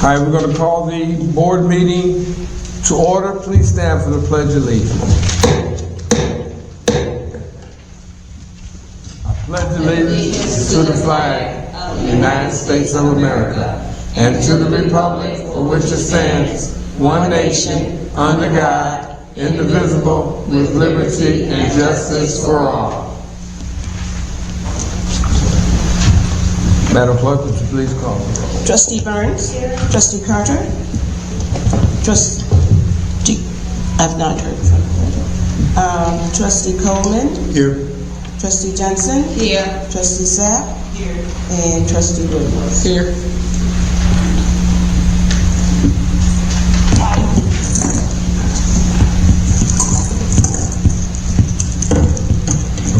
All right, we're going to call the board meeting to order. Please stand for the Pledge of Allegiance. I pledge allegiance to the flag of the United States of America and to the republic for which it stands, one nation, under God, indivisible, with liberty and justice for all. Madam Clerk, would you please call the roll? Trustee Burns? Here. Trustee Carter? I've not heard from her. Trustee Coleman? Here. Trustee Johnson? Here. Trustee Sauk? Here. And Trustee Williams? Here.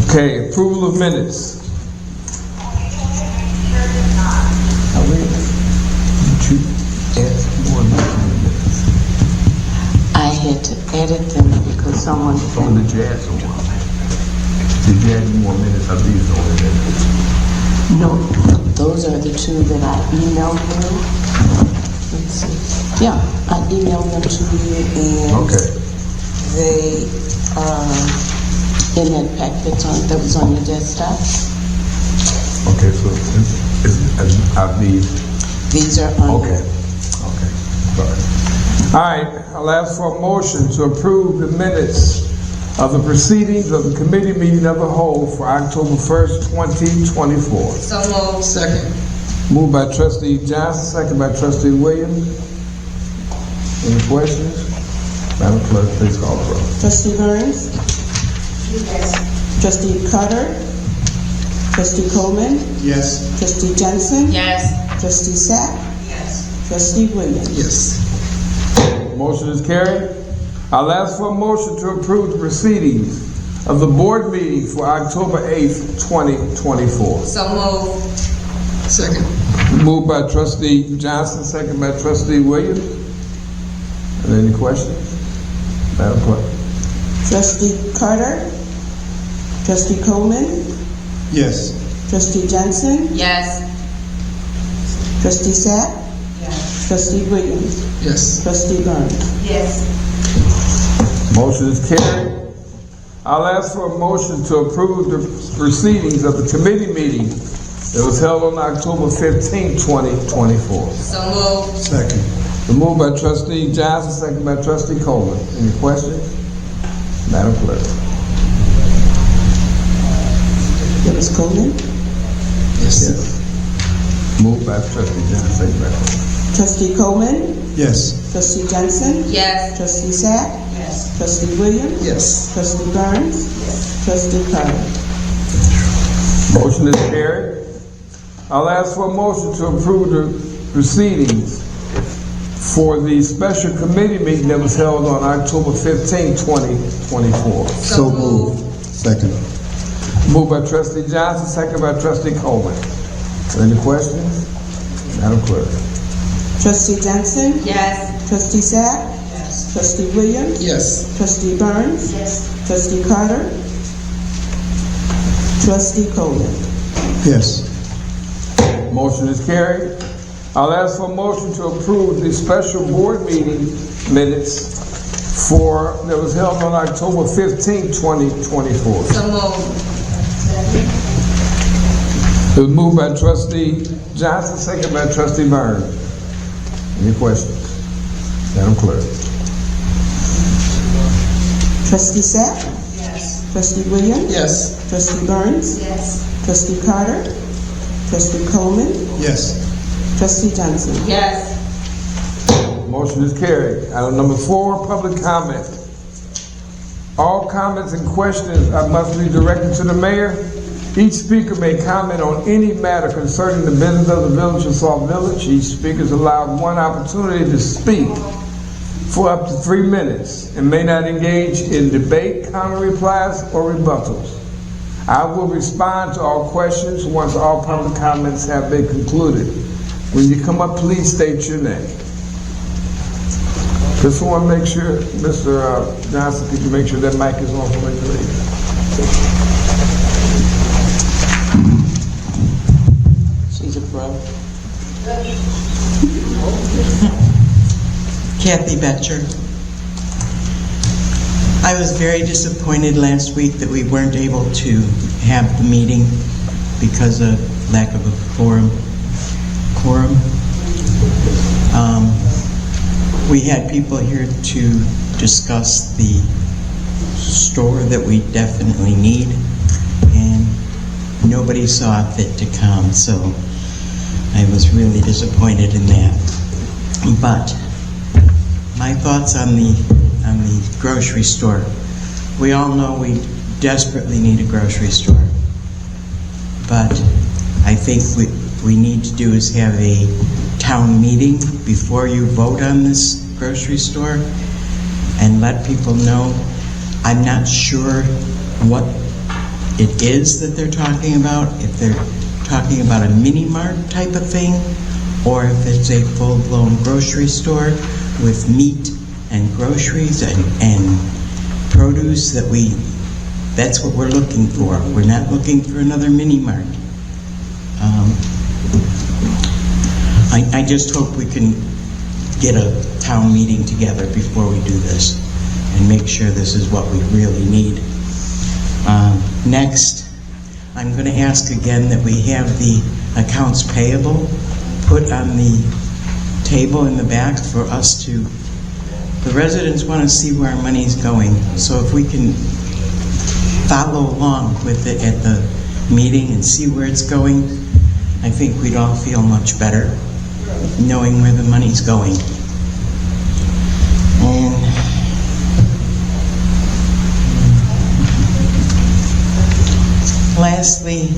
Okay, approval of minutes. I had to edit them because someone said... Did you add some more? Did you add more minutes of these on there? No, those are the two that I emailed you. Let's see. Yeah, I emailed them to you and they in that packet that was on your desktop. Okay, so are these are on. Okay. Sorry. All right, I'll ask for a motion to approve the minutes of the proceedings of the committee meeting of the whole for October 1st, 2024. So moved. Second. Moved by Trustee Johnson, second by Trustee Williams. Any questions? Madam Clerk, please call the roll. Trustee Burns? Yes. Trustee Carter? Trustee Coleman? Yes. Trustee Johnson? Yes. Trustee Sauk? Yes. Trustee Williams? Yes. Motion is carried. I'll ask for a motion to approve the proceedings of the board meeting for October 8th, 2024. So moved. Second. Moved by Trustee Johnson, second by Trustee Williams. Any questions? Madam Clerk. Trustee Carter? Trustee Coleman? Yes. Trustee Johnson? Yes. Trustee Sauk? Yes. Trustee Williams? Yes. Trustee Burns? Yes. Motion is carried. I'll ask for a motion to approve the proceedings of the committee meeting that was held on October 15th, 2024. So moved. Second. The move by Trustee Johnson, second by Trustee Coleman. Any questions? Madam Clerk. It was Coleman? Yes. Moved by Trustee Johnson, second by Trustee Coleman? Yes. Trustee Johnson? Yes. Trustee Sauk? Yes. Trustee Williams? Yes. Trustee Burns? Yes. Trustee Carter? Motion is carried. I'll ask for a motion to approve the proceedings for the special committee meeting that was held on October 15, 2024. So moved. Second. Moved by Trustee Johnson, second by Trustee Coleman. Any questions? Madam Clerk. Trustee Johnson? Yes. Trustee Sauk? Yes. Trustee Williams? Yes. Trustee Burns? Yes. Trustee Carter? Trustee Coleman? Yes. Motion is carried. I'll ask for a motion to approve the special board meeting minutes that was held on October 15, 2024. So moved. It was moved by Trustee Johnson, second by Trustee Burns. Any questions? Madam Clerk. Trustee Sauk? Yes. Trustee Williams? Yes. Trustee Burns? Yes. Trustee Carter? Trustee Coleman? Yes. Trustee Johnson? Yes. Motion is carried. Item number 4, public comment. All comments and questions must be directed to the mayor. Each speaker may comment on any matter concerning the business of the village of Sauk Village. Each speaker is allowed one opportunity to speak for up to 3 minutes and may not engage in debate, counter replies, or rebuttals. I will respond to all questions once all public comments have been concluded. When you come up, please state your name. Just want to make sure, Mr. Johnson, could you make sure that mic is on for me, please? She's a pro. Kathy Betcher. I was very disappointed last week that we weren't able to have the meeting because of lack of a quorum. We had people here to discuss the store that we definitely need, and nobody saw fit to come, so I was really disappointed in that. But my thoughts on the grocery store. We all know we desperately need a grocery store, but I think we need to do is have a town meeting before you vote on this grocery store and let people know. I'm not sure what it is that they're talking about, if they're talking about a mini mart type of thing, or if it's a full-blown grocery store with meat and groceries and produce that's what we're looking for. We're not looking for another mini mart. I just hope we can get a town meeting together before we do this and make sure this is what we really need. Next, I'm going to ask again that we have the accounts payable put on the table in the back for us to, the residents want to see where our money's going. So if we can follow along with it at the meeting and see where it's going, I think we'd all feel much better knowing where the money's going. And lastly,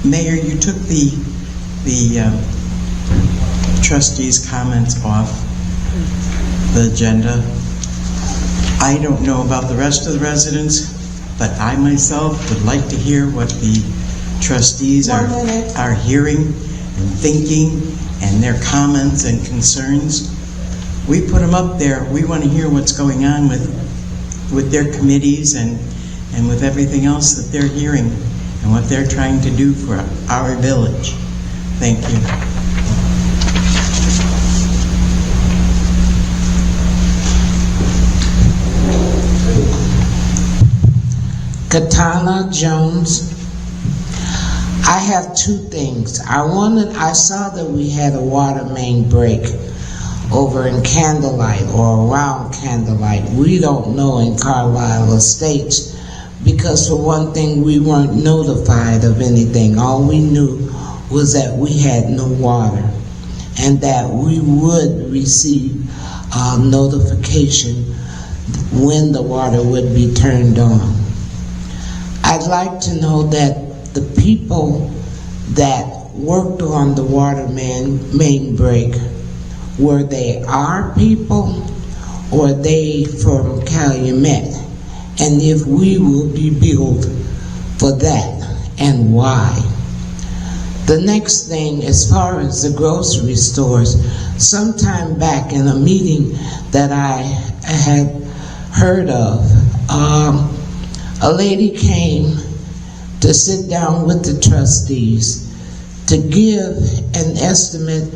Mayor, you took the trustees' comments off the agenda. I don't know about the rest of the residents, but I myself would like to hear what the trustees are hearing and thinking and their comments and concerns. We put them up there. We want to hear what's going on with their committees and with everything else that they're hearing and what they're trying to do for our village. Thank you. Katana Jones. I have two things. I saw that we had a water main break over in Candlelight or around Candlelight. We don't know in Carlisle Estates because for one thing we weren't notified of anything. All we knew was that we had no water and that we would receive notification when the water would be turned on. I'd like to know that the people that worked on the water main break, were they our people or they from Calumet? And if we will be billed for that and why? The next thing, as far as the grocery stores, sometime back in a meeting that I had heard of, a lady came to sit down with the trustees to give an estimate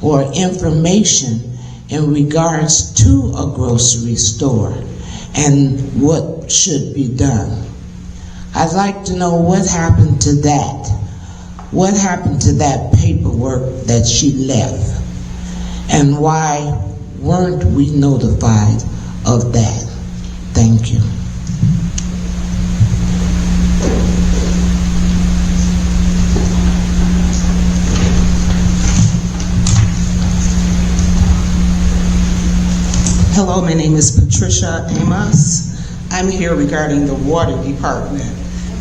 or information in regards to a grocery store and what should be done. I'd like to know what happened to that. What happened to that paperwork that she left? And why weren't we notified of that? Thank you. Hello, my name is Patricia Amos. I'm here regarding the water department.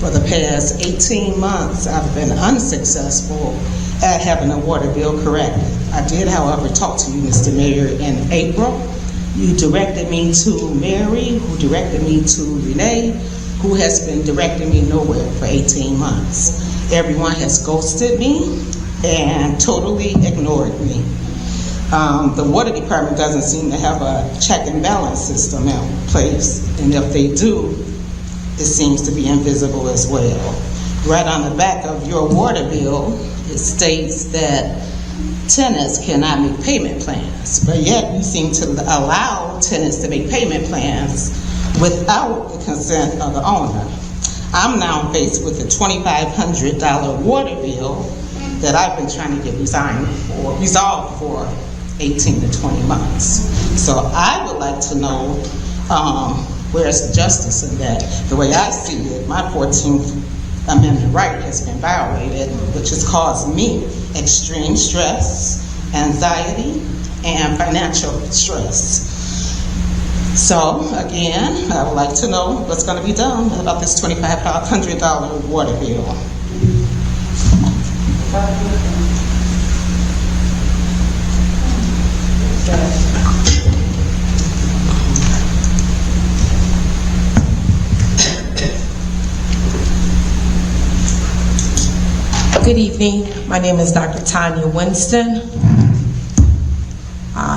For the past 18 months, I've been unsuccessful at having a water bill corrected. I did, however, talk to you, Mr. Mayor, in April. You directed me to Mary, who directed me to Renee, who has been directing me nowhere for 18 months. Everyone has ghosted me and totally ignored me. The water department doesn't seem to have a check and balance system in place, and if they do, it seems to be invisible as well. Right on the back of your water bill, it states that tenants cannot make payment plans, but yet you seem to allow tenants to make payment plans without the consent of the owner. I'm now faced with a $2,500 water bill that I've been trying to get resolved for 18 to 20 months. So I would like to know where's the justice in that. The way I see it, my 14th Amendment right has been violated, which has caused me extreme stress, anxiety, and financial stress. So again, I would like to know what's going to be done about this $2,500 water bill. Good evening. My name is Dr. Tanya Winston.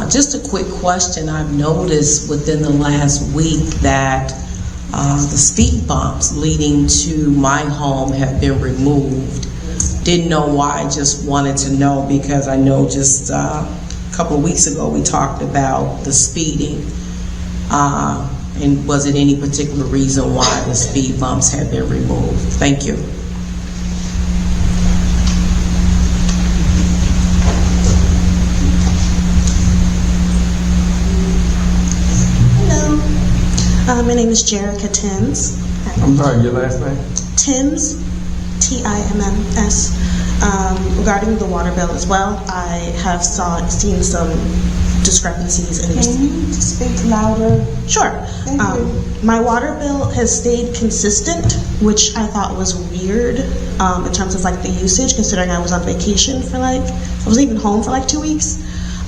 Just a quick question. I've noticed within the last week that the speed bumps leading to my home have been removed. Didn't know why, just wanted to know because I know just a couple of weeks ago we talked about the speeding. And was it any particular reason why the speed bumps have been removed? Thank you. My name is Jerica Timms. I'm sorry, your last name? Timms, Timms. Regarding the water bill as well, I have seen some discrepancies in. Can you speak louder? Sure. Thank you. My water bill has stayed consistent, which I thought was weird in terms of like the usage, considering I was on vacation for I wasn't even home for 2 weeks.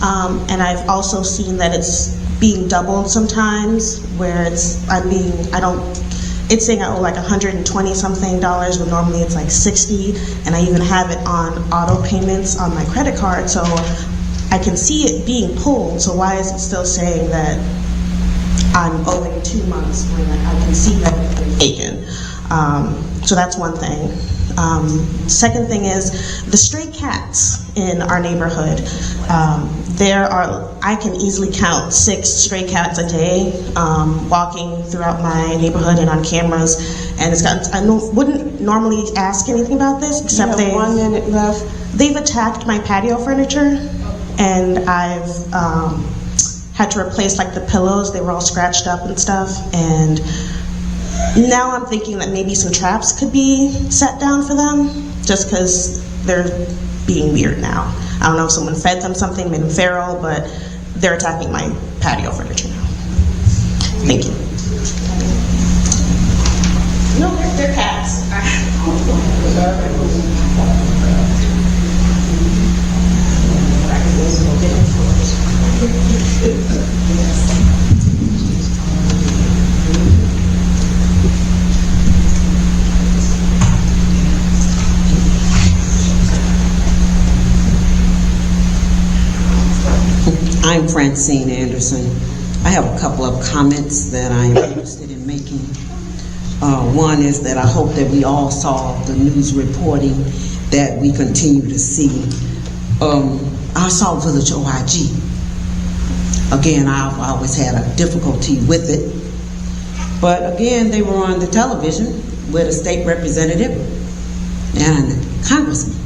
And I've also seen that it's being doubled sometimes, where it's saying I owe like $120 something when normally it's like $60, and I even have it on auto payments on my credit card, so I can see it being pulled. So why is it still saying that I'm owing 2 months when I can see that it's been taken? So that's one thing. Second thing is the stray cats in our neighborhood. I can easily count 6 stray cats a day walking throughout my neighborhood and on cameras. And wouldn't normally ask anything about this, except You have 1 minute left. They've attacked my patio furniture, and I've had to replace the pillows. They were all scratched up and stuff. And now I'm thinking that maybe some traps could be set down for them, just because they're being weird now. I don't know if someone fed them something, made them feral, but they're attacking my patio furniture now. Thank you. No, they're cats. I'm Francine Anderson. I have a couple of comments that I'm interested in making. One is that I hope that we all saw the news reporting that we continue to see. Our Sauk Village OIG. Again, I've always had a difficulty with it. But again, they were on the television with a state representative and a congressman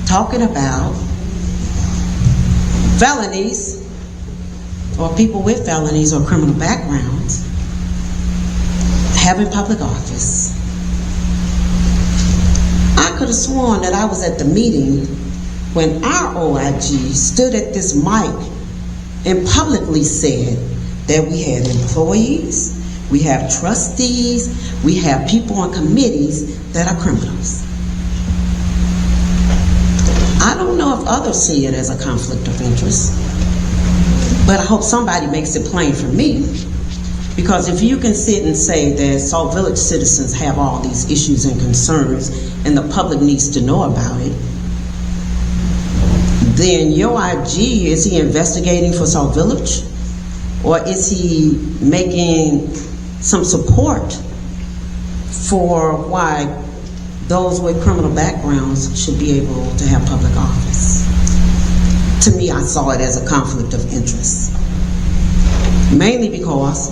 talking about felonies, or people with felonies or criminal backgrounds having public office. I could have sworn that I was at the meeting when our OIG stood at this mic and publicly said that we had employees, we have trustees, we have people on committees that are criminals. I don't know if others see it as a conflict of interest, but I hope somebody makes it plain for me. Because if you can sit and say that Sauk Village citizens have all these issues and concerns and the public needs to know about it, then your IG, is he investigating for Sauk Village? Or is he making some support for why those with criminal backgrounds should be able to have public office? To me, I saw it as a conflict of interest. Mainly because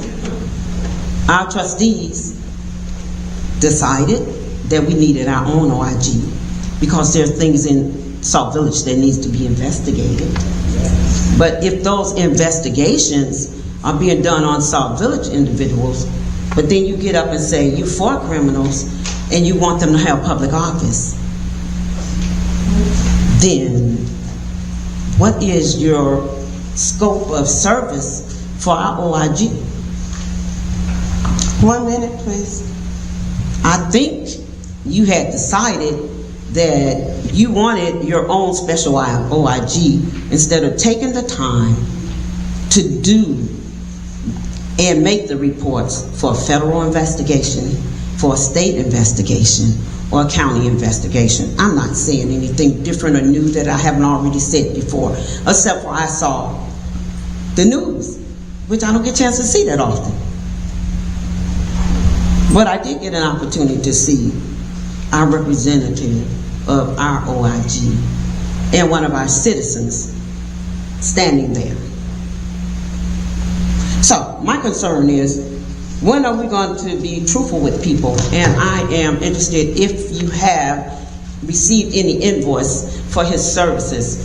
our trustees decided that we needed our own OIG because there are things in Sauk Village that needs to be investigated. But if those investigations are being done on Sauk Village individuals, but then you get up and say you're for criminals and you want them to have public office, then what is your scope of service for our OIG? 1 minute, please. I think you had decided that you wanted your own special OIG instead of taking the time to do and make the reports for a federal investigation, for a state investigation, or a county investigation. I'm not saying anything different or new that I haven't already said before, except for I saw the news, which I don't get a chance to see that often. But I did get an opportunity to see our representative of our OIG and one of our citizens standing there. So my concern is, when are we going to be truthful with people? And I am interested if you have received any invoice for his services.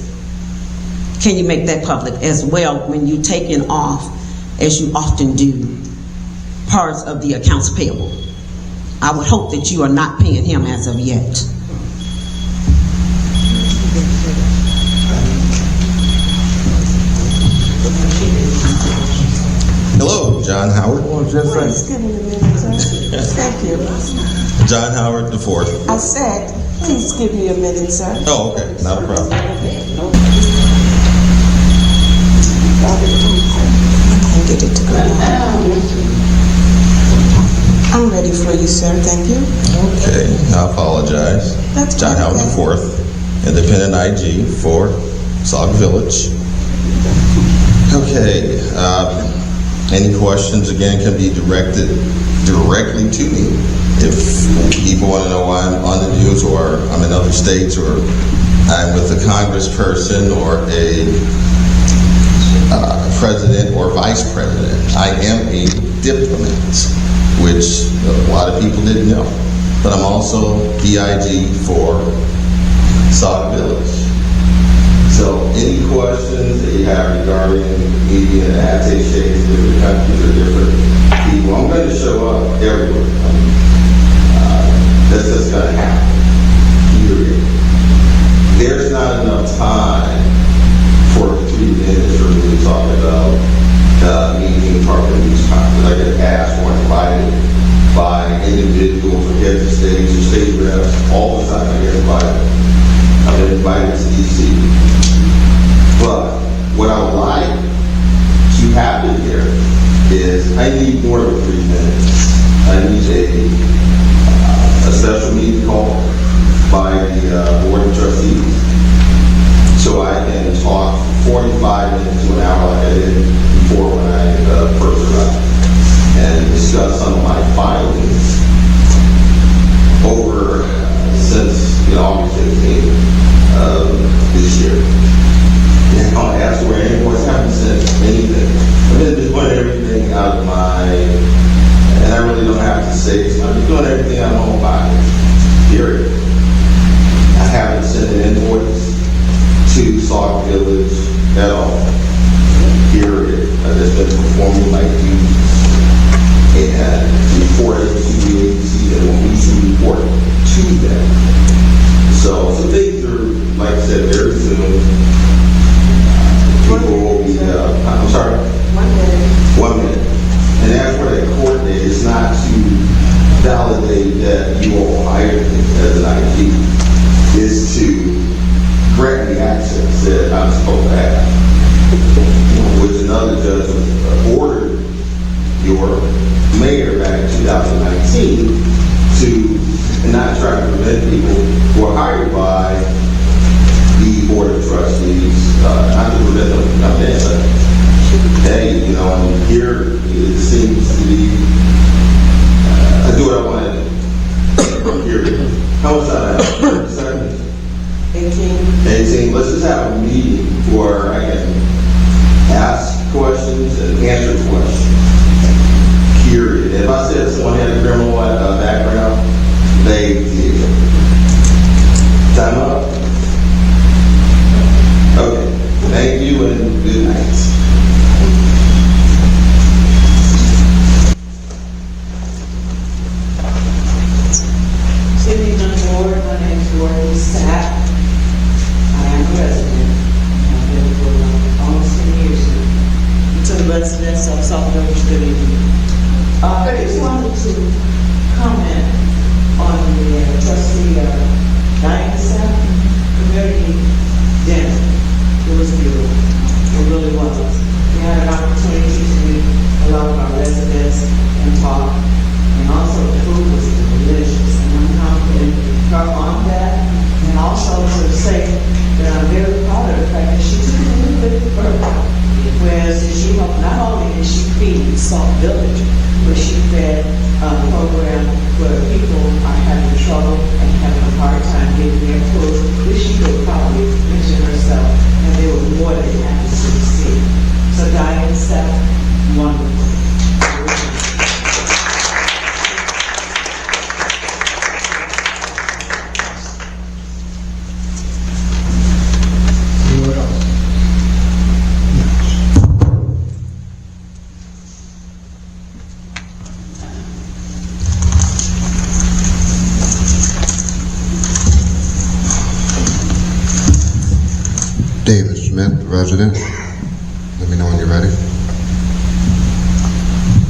Can you make that public as well when you taking off, as you often do, parts of the accounts payable? I would hope that you are not paying him as of yet. Hello, John Howard. Please give me a minute, sir. Thank you. John Howard the fourth. I said, please give me a minute, sir. Oh, okay, not a problem. Get it together. I'm ready for you, sir. Thank you. Okay, I apologize. That's John okay. Howard the fourth, independent IG for Sauk Village. Okay, any questions, again, can be directed directly to me. If people want to know why I'm on the news, or I'm in other states, or I'm with a congressperson or a president or vice president, I am a diplomat, which a lot of people didn't know. But I'm also DIG for Sauk Village. So any questions that you have regarding media and attachés, different countries or different people, I'm going to show up everywhere. That's just going to happen. Period. There's not enough time for 3 minutes for me to talk about meeting Departmental news conference. I get asked or invited by individuals or heads of states or state reps all the time. I get invited. I've been invited to DC. But what I would like to happen here is I need more than 3 minutes. I need a special meeting call by the Board of Trustees so I can talk 45 minutes to an hour like I did before when I first arrived and discuss some of my findings over since August 15th of this year. And I'll ask where anyone's haven't said anything. I've been just putting everything out of my, and I really don't have to say this, I'm just doing everything out of my own pocket. Period. I haven't sent an invoice to Sauk Village at all. Period. I've just been performing my duties and reporting to the agency that when we should report to them. So things are, like I said, very soon. People will be, I'm sorry? 1 minute. 1 minute. And as for that court date, it's not to validate that you all hired me as an IG. It's to grant me access that I'm supposed to have. Which another judge ordered your mayor back in 2019 to not try to prevent people who are hired by the Board of Trustees, not to prevent them from coming in, but hey, here it seems to be, I do what I want to do. Here, how much time I have? 30 seconds? 18. Let's just have a meeting for residents of Sauk Village, good evening. I just wanted to comment on the trustee Diane community dinner. It was beautiful. It really was. We had an opportunity to meet a lot of our residents and talk. And also the food was delicious. And I'm complimenting her on that. And also to say that I'm very proud of the fact that she took a little bit further. Whereas she helped, not only did she feed Sauk Village, but she fed a program where people are having trouble and having a hard time getting their food, which she could probably mention herself, and they were more than happy to receive. So Diane Steph, wonderful. David Smith, resident. Let me know when you're ready.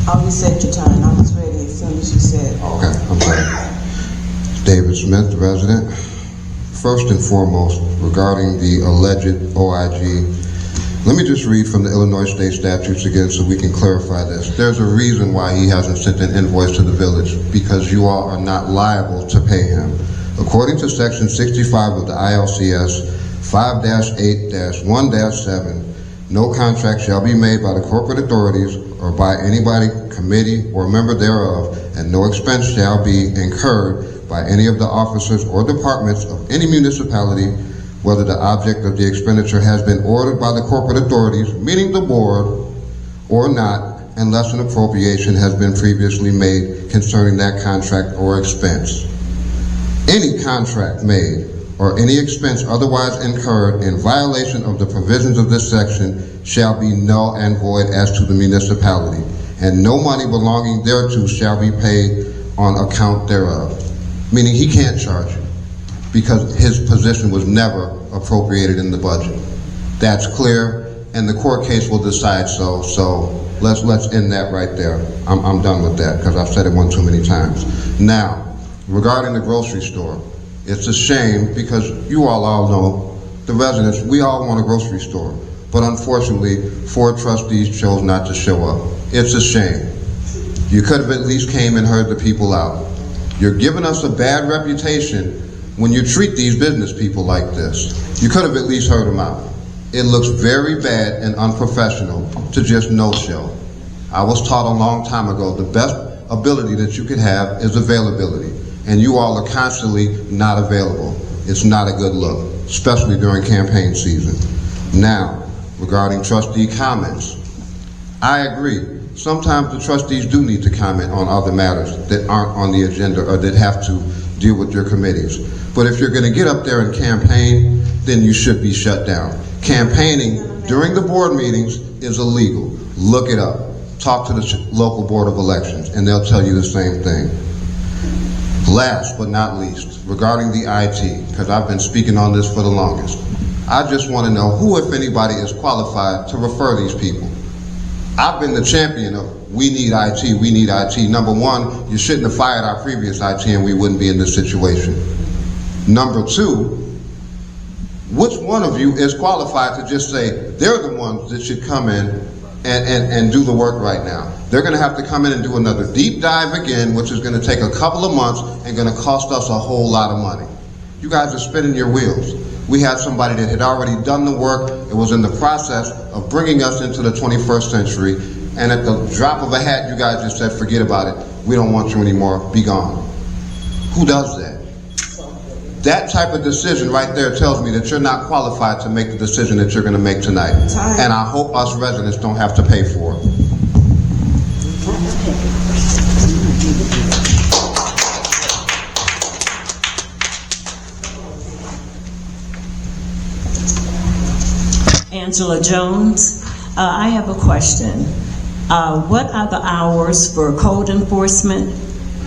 Oh, you said your time. I was ready as soon as you said. Okay, I'm sorry. David Smith, resident. First and foremost, regarding the alleged OIG, let me just read from the Illinois state statutes again so we can clarify this. There's a reason why he hasn't sent an invoice to the village, because you all are not liable to pay him. According to section 65 of the ILCS 5-8-1-7, no contract shall be made by the corporate authorities or by anybody, committee, or member thereof, and no expense shall be incurred by any of the officers or departments of any municipality, whether the object of the expenditure has been ordered by the corporate authorities, meaning the board, or not, unless an appropriation has been previously made concerning that contract or expense. Any contract made or any expense otherwise incurred in violation of the provisions of this section shall be null and void as to the municipality, and no money belonging thereto shall be paid on account thereof. Meaning he can't charge you because his position was never appropriated in the budget. That's clear, and the court case will decide so let's end that right there. I'm done with that because I've said it one too many times. Now, regarding the grocery store, it's a shame because you all know, the residents, we all want a grocery store. But unfortunately, 4 trustees chose not to show up. It's a shame. You could have at least came and heard the people out. You're giving us a bad reputation when you treat these business people like this. You could have at least heard them out. It looks very bad and unprofessional to just no-show. I was taught a long time ago, the best ability that you could have is availability. And you all are constantly not available. It's not a good look, especially during campaign season. Now, regarding trustee comments, I agree. Sometimes the trustees do need to comment on other matters that aren't on the agenda or that have to deal with your committees. But if you're gonna get up there and campaign, then you should be shut down. Campaigning during the board meetings is illegal. Look it up. Talk to the local board of elections and they'll tell you the same thing. Last but not least, regarding the IT, because I've been speaking on this for the longest, I just want to know who, if anybody, is qualified to refer these people. I've been the champion of we need IT, we need IT. Number one, you shouldn't have fired our previous IT and we wouldn't be in this situation. Number two, which one of you is qualified to just say they're the ones that should come in and do the work right now? They're going to have to come in and do another deep dive again, which is going to take a couple of months and going to cost us a whole lot of money. You guys are spinning your wheels. We had somebody that had already done the work. It was in the process of bringing us into the 21st century. And at the drop of a hat, you guys just said, forget about it. We don't want you anymore. Be gone. Who does that? That type of decision right there tells me that you're not qualified to make the decision that you're going to make tonight. And I hope us residents don't have to pay for it. Angela Jones. I have a question. What are the hours for code enforcement?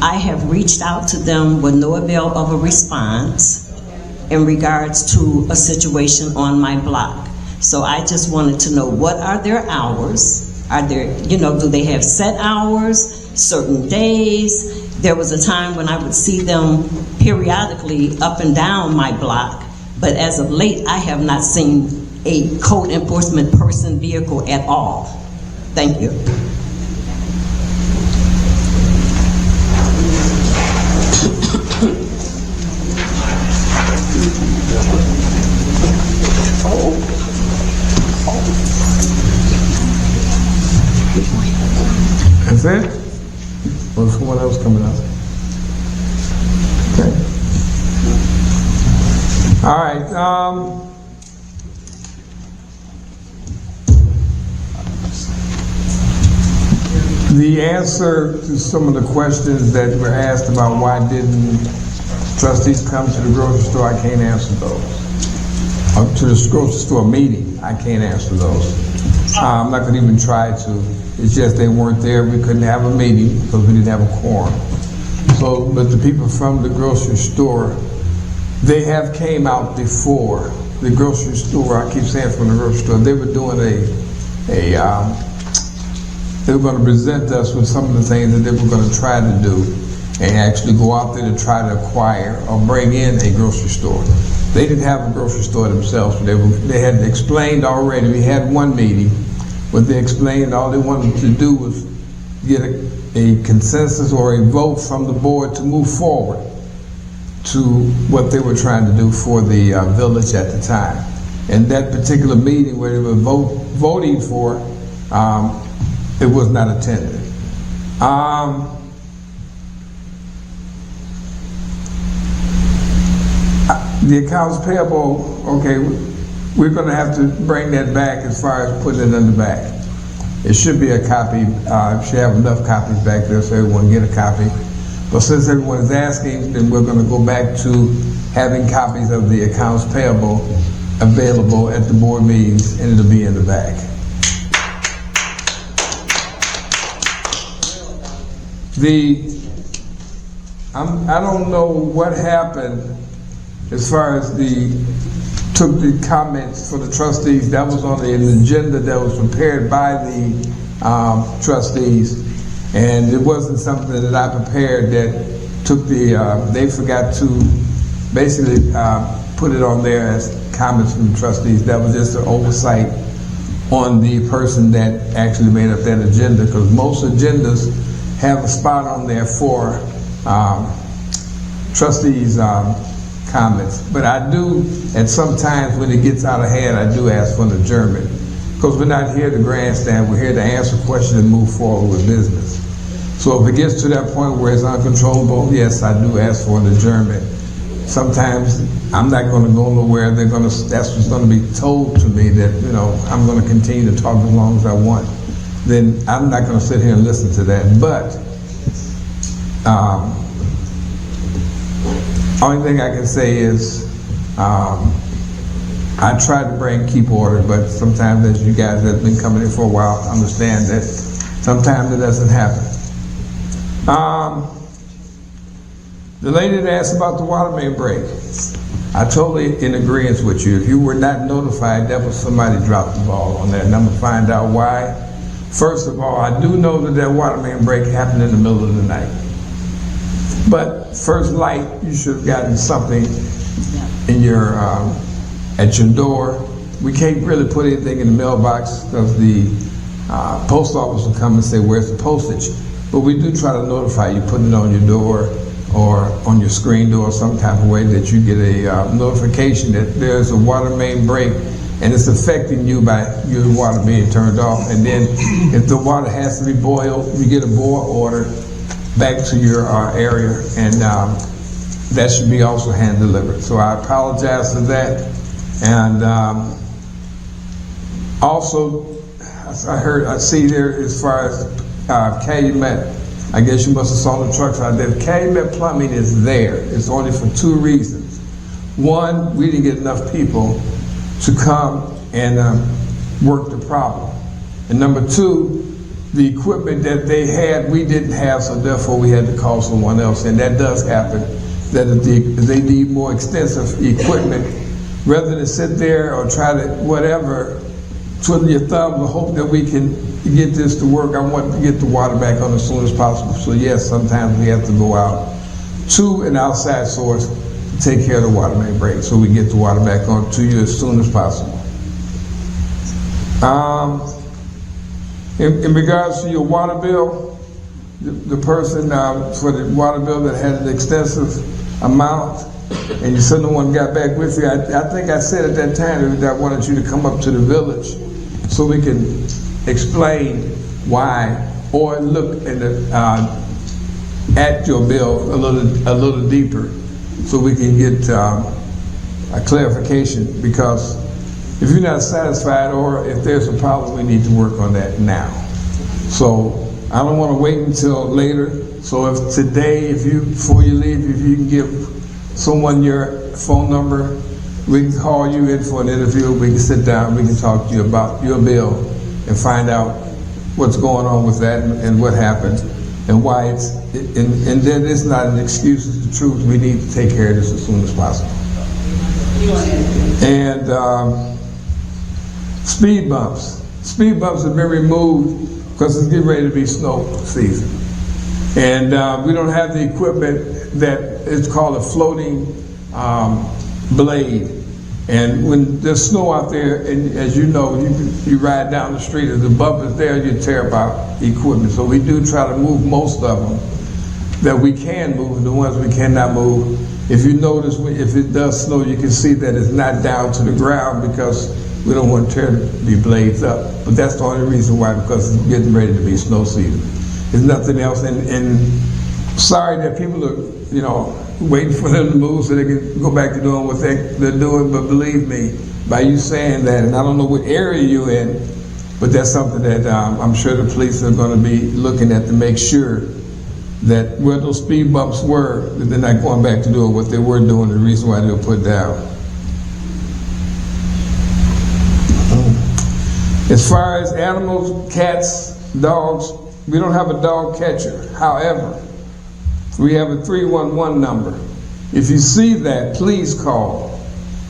I have reached out to them with no avail of a response in regards to a situation on my block. So I just wanted to know, what are their hours Are there, do they have set hours, certain days? There was a time when I would see them periodically up and down my block, but as of late, I have not seen a code enforcement person vehicle at all. Thank you. That's it? Or is someone else coming up? Okay. All right. The answer to some of the questions that were asked about why didn't trustees come to the grocery store, I can't answer those. Or to the grocery store meeting, I can't answer those. I'm not going to even try to. It's just they weren't there. We couldn't have a meeting because we didn't have a quorum. So, but the people from the grocery store, they have came out before. The grocery store, I keep saying from the grocery store, they were doing they were going to present us with some of the things that they were going to try to do and actually go out there to try to acquire or bring in a grocery store. They didn't have a grocery store themselves, but they had explained already. We had one meeting where they explained all they wanted to do was get a consensus or a vote from the board to move forward to what they were trying to do for the village at the time. And that particular meeting where they were voting for, it was not attended. The accounts payable, okay, we're going to have to bring that back as far as putting it in the back. It should be a copy. Should have enough copies back there so everyone can get a copy. But since everyone is asking, then we're going to go back to having copies of the accounts payable available at the board meetings, and it'll be in the back. I don't know what happened as far as took the comments for the trustees. That was on an agenda that was prepared by the trustees, and it wasn't something that I prepared that took they forgot to basically put it on there as comments from the trustees. That was just an oversight on the person that actually made up that agenda, because most agendas have a spot on there for trustees' comments. But I do, at some times when it gets out of hand, I do ask for an adjournment, because we're not here to grandstand. We're here to answer questions and move forward with business. So if it gets to that point where it's uncontrollable, yes, I do ask for an adjournment. Sometimes I'm not going to go nowhere. That's what's going to be told to me, that I'm going to continue to talk as long as I want. Then I'm not going to sit here and listen to that. But only thing I can say is I try to keep order, but sometimes, as you guys that have been coming in for a while understand that sometimes it doesn't happen. The lady that asked about the water main break, I totally in agreement with you. If you were not notified, that was somebody dropped the ball on that, and I'm going to find out why. First of all, I do know that water main break happened in the middle of the night. But first light, you should have gotten something in your at your door. We can't really put anything in the mailbox because the post office will come and say, "Where's the postage?" But we do try to notify you, putting it on your door or on your screen door, some type of way that you get a notification that there's a water main break and it's affecting you by your water being turned off. And then if the water has to be boiled, you get a boil order back to your area, and that should be also hand delivered. So I apologize for that. And also, I see there as far as Calumet, I guess you must have saw the trucks out there. Calumet Plumbing is there. It's only for two reasons. One, we didn't get enough people to come and work the problem. And number two, the equipment that they had, we didn't have, so therefore we had to call someone else. And that does happen, that if they need more extensive equipment, rather than sit there or try to whatever, twiddle your thumbs and hope that we can get this to work. I want to get the water back on as soon as possible. So yes, sometimes we have to go out to an outside source to take care of the water main break so we get the water back on to you as soon as possible. In regards to your water bill, the person for the water bill that had an extensive amount, and you said no one got back with you, I think I said at that time that I wanted you to come up to the village so we can explain why, or look in at your bill a little deeper so we can get a clarification, because if you're not satisfied or if there's a problem, we need to work on that now. So I don't want to wait until later. So if today, before you leave, if you can give someone your phone number, we can call you in for an interview, we can sit down, we can talk to you about your bill and find out what's going on with that and what happened and why and then it's not an excuse, it's the truth. We need to take care of this as soon as possible. And speed bumps. Speed bumps have been removed because it's getting ready to be snow season. And we don't have the equipment that is called a floating blade. And when there's snow out there, and as you know, you ride down the street, if the bump is there, you tear about equipment. So we do try to move most of them that we can move, and the ones we cannot move. If you notice, if it does snow, you can see that it's not down to the ground because we don't want to tear the blades up. But that's the only reason why, because it's getting ready to be snow season. There's nothing else. And sorry that people are, waiting for them to move so they can go back to doing what they're doing. But believe me, by you saying that, and I don't know what area you're in, but that's something that I'm sure the police are going to be looking at to make sure that where those speed bumps were, that they're not going back to doing what they were doing, the reason why they were put down. As far as animals, cats, dogs, we don't have a dog catcher. However, we have a 311 number. If you see that, please call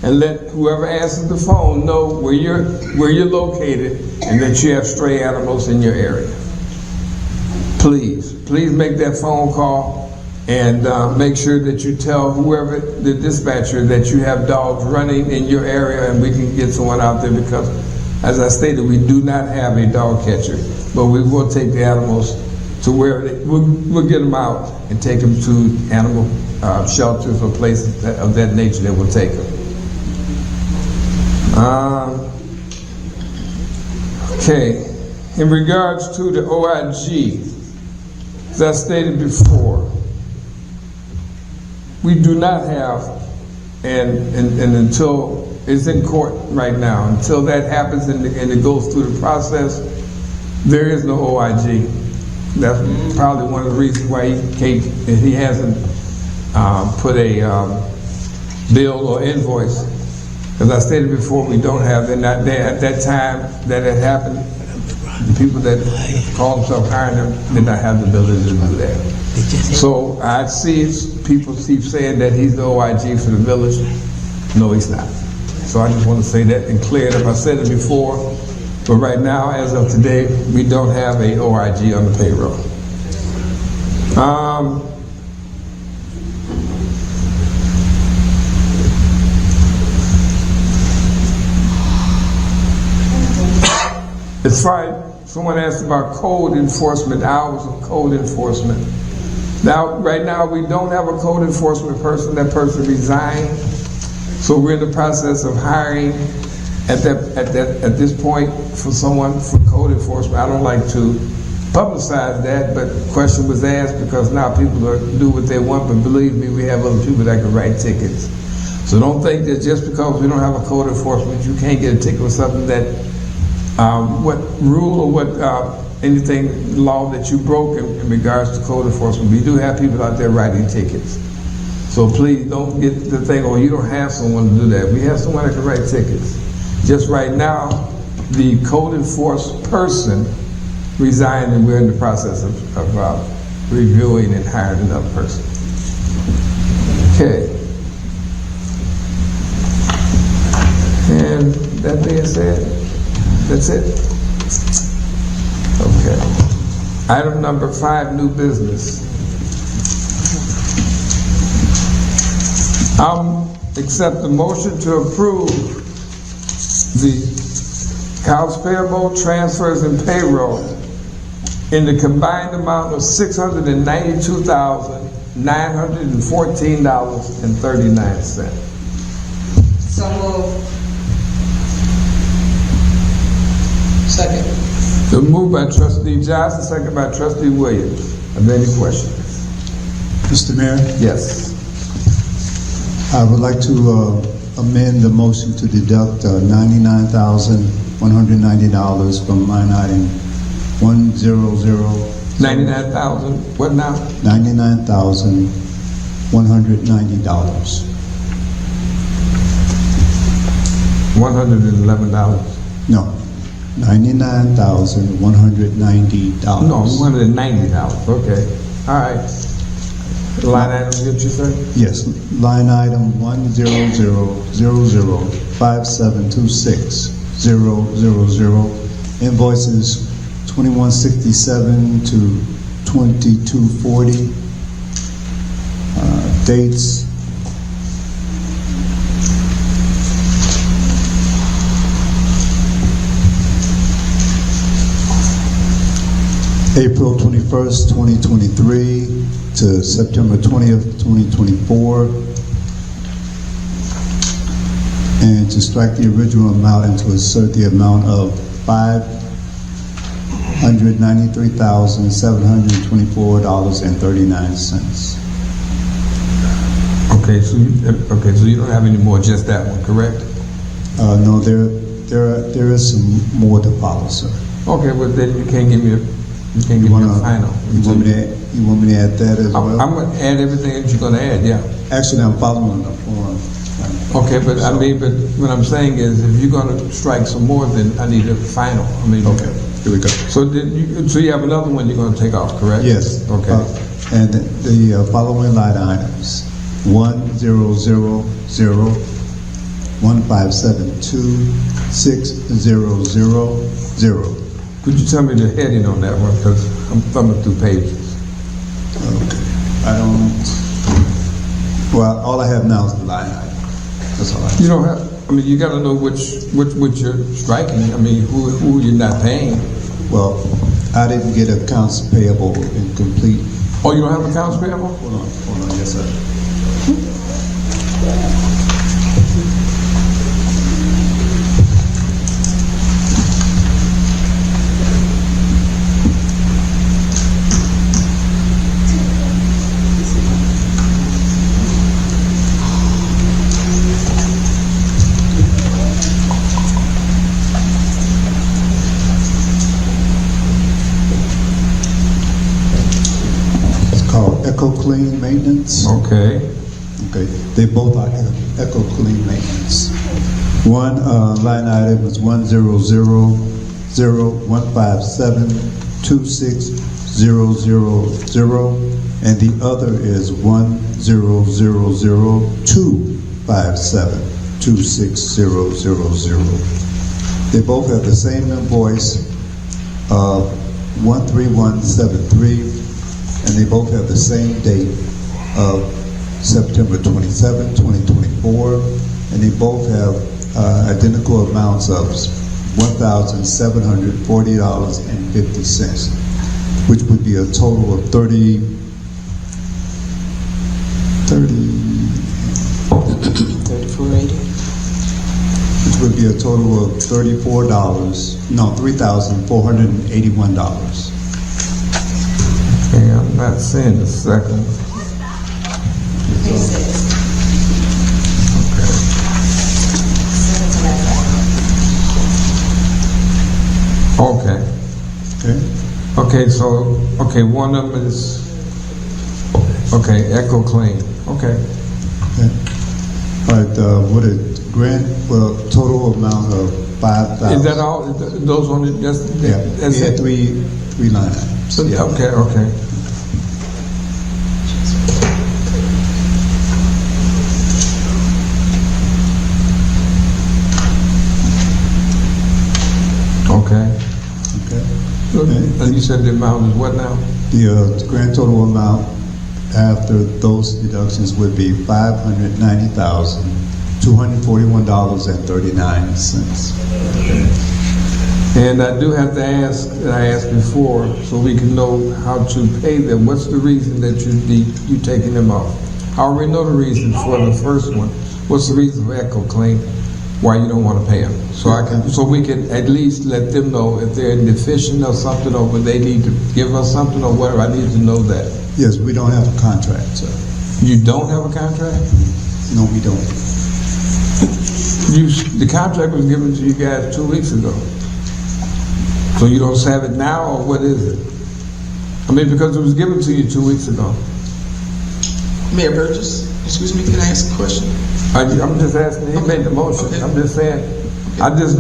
and let whoever answers the phone know where you're located and that you have stray animals in your area. Please make that phone call and make sure that you tell whoever, the dispatcher, that you have dogs running in your area and we can get someone out there, because as I stated, we do not have a dog catcher, but we will take the animals to where we'll get them out and take them to animal shelters or places of that nature that will take them. Okay, in regards to the OIG, as I stated before, we do not have, and until it's in court right now, until that happens and it goes through the process, there is no OIG. That's probably one of the reasons why he hasn't put a bill or invoice. As I stated before, we don't have, they're not there. At that time that it happened, the people that call themselves hiring them did not have the ability to do that. So I see people keep saying that he's the OIG for the village. No, he's not. So I just want to say that and clear it up. I said it before, but right now, as of today, we don't have a OIG on the payroll. As far as someone asked about code enforcement, hours of code enforcement. Now, right now, we don't have a code enforcement person. That person resigned. So we're in the process of hiring at this point for someone for code enforcement. I don't like to publicize that, but the question was asked because now people do what they want, but believe me, we have other people that can write tickets. So don't think that just because we don't have a code enforcement, you can't get a ticket for something that, what rule or what anything law that you broke in regards to code enforcement. We do have people out there writing tickets. So please don't get the thing, oh, you don't have someone to do that. We have someone that can write tickets. Just right now, the code enforced person resigned, and we're in the process of reviewing and hiring another person. Okay. And that being said, That's it? Okay. Item number 5, new business. I'll accept the motion to approve the accounts payable, transfers, and payroll in the combined amount of $692,914.39. So moved. Second. So moved by Trustee Johnson, second by Trustee Williams. Are there any questions? Mr. Mayor, Yes. I would like to amend the motion to deduct $99,190 from line item 100. 99,000, what now? $99,190. $111. No, $99,190. No, $190, okay. All right. Line item, what you say? Yes, line item 100005726-000, invoices 2167 to 2240, dates April 21st, 2023 to September 20th, 2024, and to strike the original amount and to insert the amount of $593,724.39. Okay, so you don't have any more, just that one, correct? No, there is some more to follow, sir. Okay, well then you can't give me a final. You want me to add that as well? I'm gonna add everything that you're gonna add, yeah. Actually, I'm following the form. Okay, but but what I'm saying is, if you're gonna strike some more, then I need a final. Okay, here we go. So you have another one you're gonna take off, correct? Yes. Okay. And the following line items: 10015726000. Could you tell me the heading on that one, because I'm thumbing through pages. Okay. I don't. Well, all I have now is the line item. That's all I have. You don't have. You got to know which you're striking. Who you're not paying. Well, I didn't get accounts payable incomplete. Oh, you don't have accounts payable? Hold on. Yes, sir. Clean maintenance. Okay. They both are Echo Clean maintenance. One line item is 1000157260000, and the other is 1000257260000. They both have the same invoice of 13173. And they both have the same date of September 27, 2024, and they both have identical amounts of $1,740.50, which would be a total of $34.80. Which would be a total of $3,481. Okay, I'm not seeing the second. Okay. Okay, one of them is, Echo Clean. Okay. All right, what a grant, total amount of $5,000. Is that all? Those only, that's it? Three line items. Yeah. Okay. Okay? And you said the amount is what now? The grand total amount after those deductions would be $590,241.39. And I do have to ask, and I asked before, so we can know how to pay them. What's the reason that you taking them off? I already know the reason for the first one. What's the reason for Echo Claim? Why you don't want to pay them? So we can at least let them know if they're deficient or something, or when they need to give us something or whatever. I need to know that. Yes, we don't have a contract, sir. You don't have a contract? No, we don't. The contract was given to you guys 2 weeks ago. So you don't have it now, or what is it? I mean, because it was given to you 2 weeks ago. Mayor Burgess, excuse me, can I ask a question? I'm just asking, he made the motion. Okay. I'm just saying, okay. I just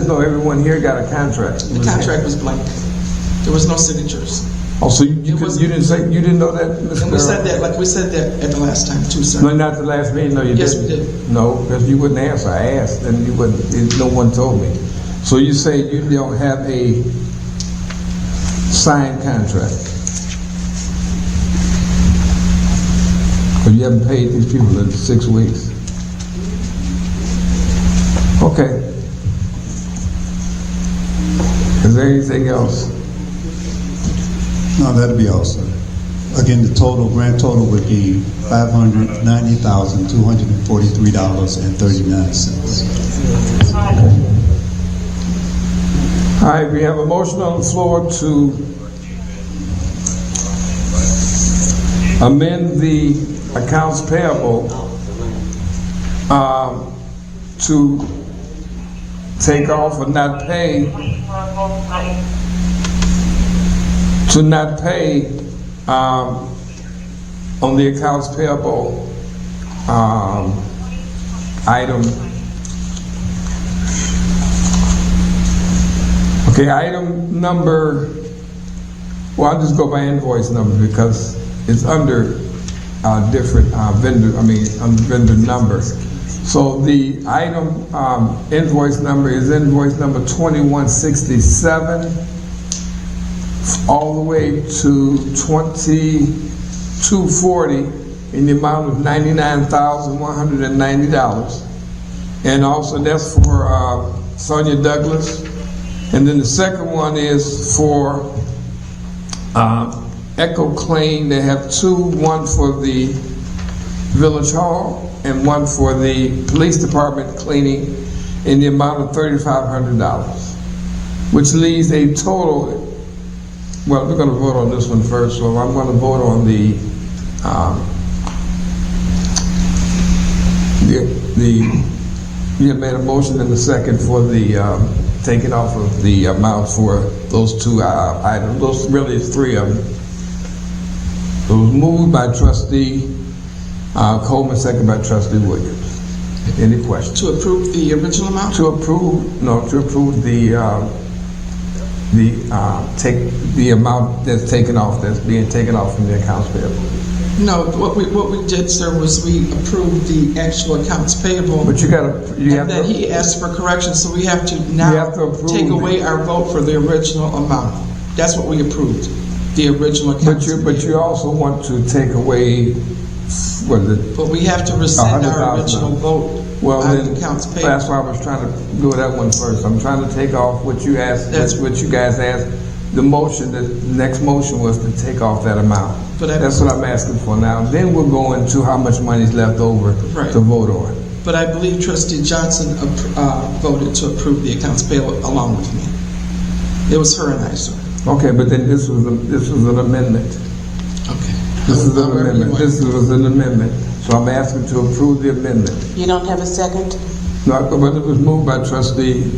know everyone here got a contract. The contract was blank. There was no signatures. Oh, so you didn't know that, Mr. And we said that at the last time too, sir. No, not the last meeting. No, you didn't. Yes, we did. No, because you wouldn't answer. I asked, and you wouldn't. No one told me. So you say you don't have a signed contract, or you haven't paid these people in 6 weeks. Okay. Is there anything else? No, that'd be all, sir. Again, the grand total would be $590,243.39. All right, we have a motion on the floor to amend the accounts payable to take off or not pay on the accounts payable item. Okay, item number, well, I'll just go by invoice number because it's under different vendor numbers. So the item invoice number is invoice number 2167 all the way to 2240 in the amount of $99,190. And also that's for Sonia Douglas. And then the second one is for Echo Claim. They have two, one for the Village Hall and one for the Police Department cleaning in the amount of $3,500, which leaves a total. Well, we're going to vote on this one first, so I'm going to vote on you have made a motion in the second for the taking off of the amount for those two items. Those really is three of them. It was moved by Trustee Coleman, second by Trustee Williams. Any questions? To approve the original amount? To approve the amount that's taken off, that's being taken off from the accounts payable. No, what we did, sir, was we approved the actual accounts payable. But he asked for correction, so we have to now take away our vote for the original amount. That's what we approved, the original accounts payable. But you also want to take away, what is it? But we have to rescind our original vote. Well, then, accounts payable. That's why I was trying to do that one first. I'm trying to take off what you asked. That's what you guys asked. The next motion was to take off that amount. That's what I'm asking for now. Then we'll go into how much money is left over to vote on. But I believe Trustee Johnson voted to approve the accounts payable along with me. It was her and I, sir. Okay, but then this was an amendment. Okay. This is an amendment. This was an amendment. So I'm asking to approve the amendment. You don't have a second? No, but it was moved by Trustee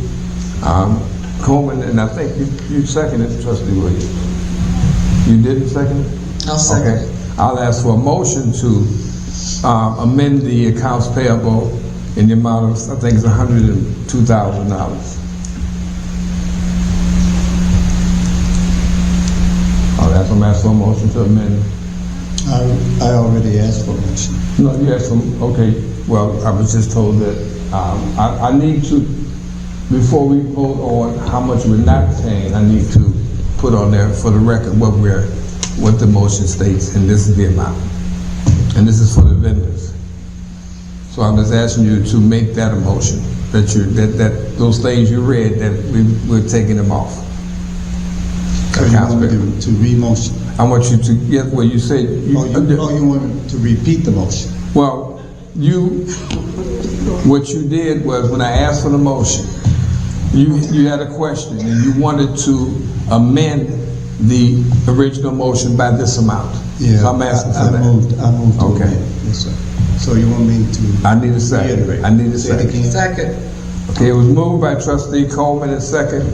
Coleman, and I think you seconded Trustee Williams. You didn't second it? I'll second it. Okay. I'll ask for a motion to amend the accounts payable in the amount of, I think it's $102,000. I'm asking for a motion to amend. I already asked for a motion. No, you asked for, okay, well, I was just told that I need to before we vote on how much we're not paying, I need to put on there for the record what the motion states, and this is the amount. And this is for the vendors. So I'm just asking you to make that a motion, that those things you read, that we're taking them off. So you want me to re-motion? I want you to get where you said. You want to repeat the motion? Well, what you did was when I asked for the motion, you had a question and you wanted to amend the original motion by this amount. Yeah, so I'm asking for that. I moved to Okay. amend. Yes, sir. So you want me to? I need a second. Reiterate. I need a Say it second. again. Second. Okay, it was moved by Trustee Coleman and second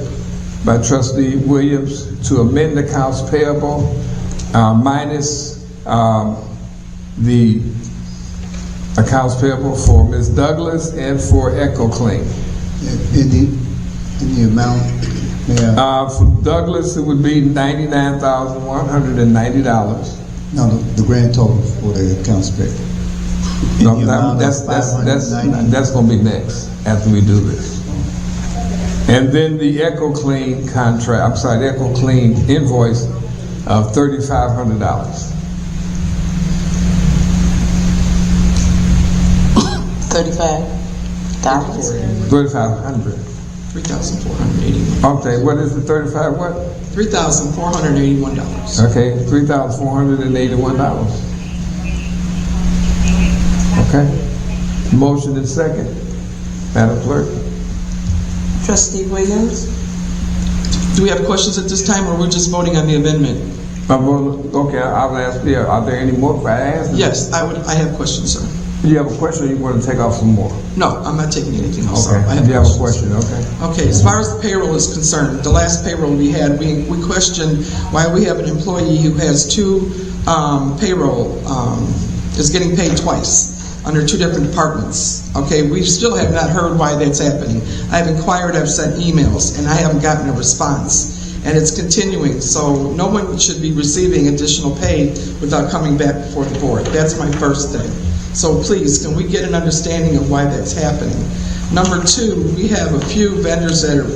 by Trustee Williams to amend the accounts payable minus the accounts payable for Ms. Douglas and for EchoClean. In the amount, Mayor? For Douglas, it would be $99,190. No, the grand total for the accounts payable. No, that's going to be next after we do this. And then the EchoClean contract, I'm sorry, the EchoClean invoice of $3,500. $35,000. 3,500. 3,481. Okay, what is the 35 what? $3,481. Okay, $3,481. Okay. Motion and second. Madam Clerk. Trustee Williams? Do we have questions at this time, or we're just voting on the amendment? Okay, I'll ask, are there any more? I asked. Yes, I have questions, sir. Do you have a question or you want to take off some more? No, I'm not taking anything else. Okay, I you have a question, okay. Okay, as far as the payroll is concerned, the last payroll we had, we questioned why we have an employee who has two payroll, is getting paid twice under two different departments. Okay, we still have not heard why that's happening. I've inquired, I've sent emails, and I haven't gotten a response. And it's continuing, so no one should be receiving additional pay without coming back before the board. That's my first thing. So please, can we get an understanding of why that's happening? Number two, we have a few vendors that are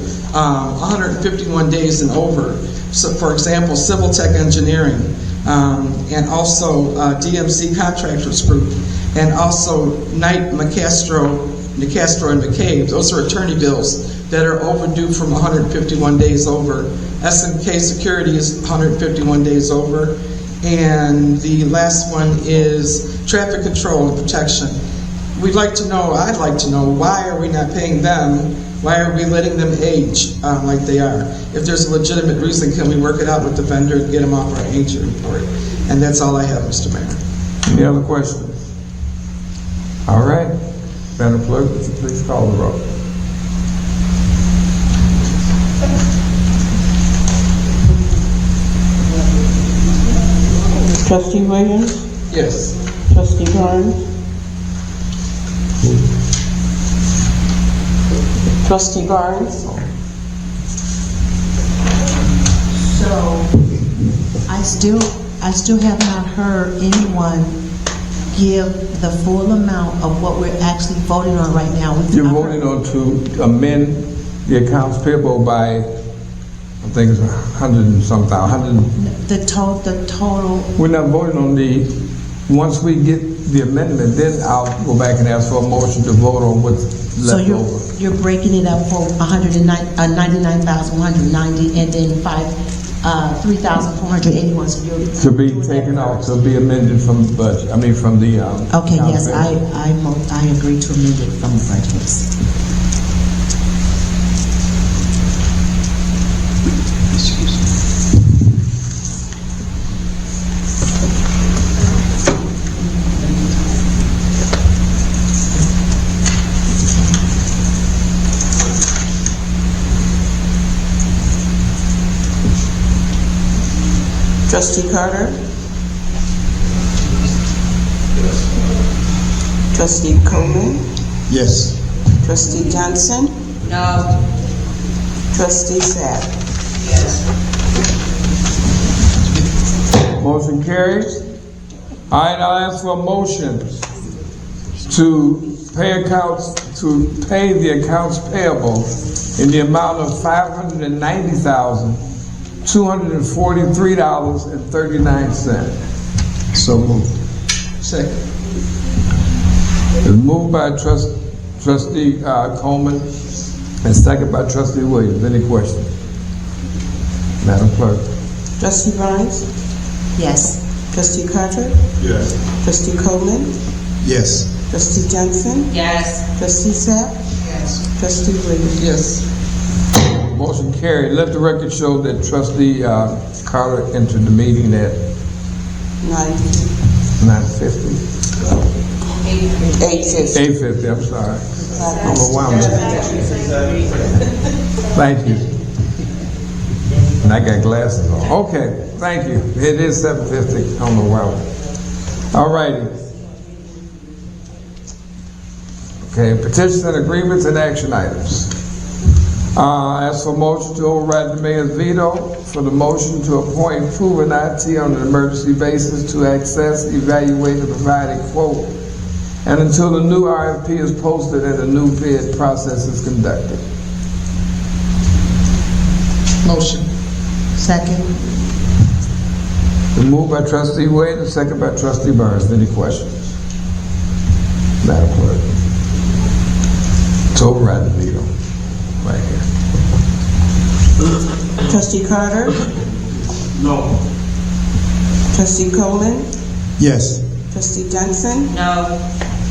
151 days and over. So, for example, Civil Tech Engineering, and also DMC Contractors Group, and also Knight, McCastro, and McCabe. Those are attorney bills that are overdue from 151 days over. SMK Security is 151 days over. And the last one is Traffic Control and Protection. I'd like to know, why are we not paying them? Why are we letting them age like they are? If there's a legitimate reason, can we work it out with the vendor and get them off our aging report? And that's all I have, Mr. Mayor. Any other questions? All right. Madam Clerk, would you please call the roll? Trustee Williams? Yes. Trustee Burns? Trustee Burns? So, I still have not heard anyone give the full amount of what we're actually voting on right now. You're voting on to amend the accounts payable by, I think it's 100 and some thousand. The total. We're not voting on once we get the amendment, then I'll go back and ask for a motion to vote on what's left over. So you're breaking it up for 99,190 and then 3,481. So you're to be taken off, to be amended from the budget. I mean, from the. Okay. Yes, I agree to amend it from the budget. Trustee Carter? Trustee Coleman? Yes. Trustee Johnson? No. Trustee Sauk? Motion carries. All right, I'll ask for a motion to pay accounts to pay the accounts payable in the amount of $590,243.39. So moved. Second. It's moved by Trustee Coleman and second by Trustee Williams. Any questions? Madam Clerk. Trustee Burns? Yes. Trustee Carter? Yes. Trustee Coleman? Yes. Trustee Johnson? Yes. Trustee Sapp? Yes. Trustee Williams? Yes. Motion carried. Let the record show that Trustee Carter entered the meeting at 9:50. 8:50. 8:50, I'm sorry. I'm overwhelmed. Thank you. And I got glasses on. Okay, thank you. It is 7:50. I'm overwhelmed. All righty. Okay, petitions and agreements and action items. Ask for motion to override the mayor's veto for the motion to appoint proven IT on an emergency basis to access, evaluate, and provide a quote, and until the new RFP is posted and the new bid process is conducted. Motion. Second. The move by Trustee Wade and second by Trustee Burns. Any questions? Madam Clerk. To override the veto. Right here. Trustee Carter? No. Trustee Coleman? Yes. Trustee Johnson? No.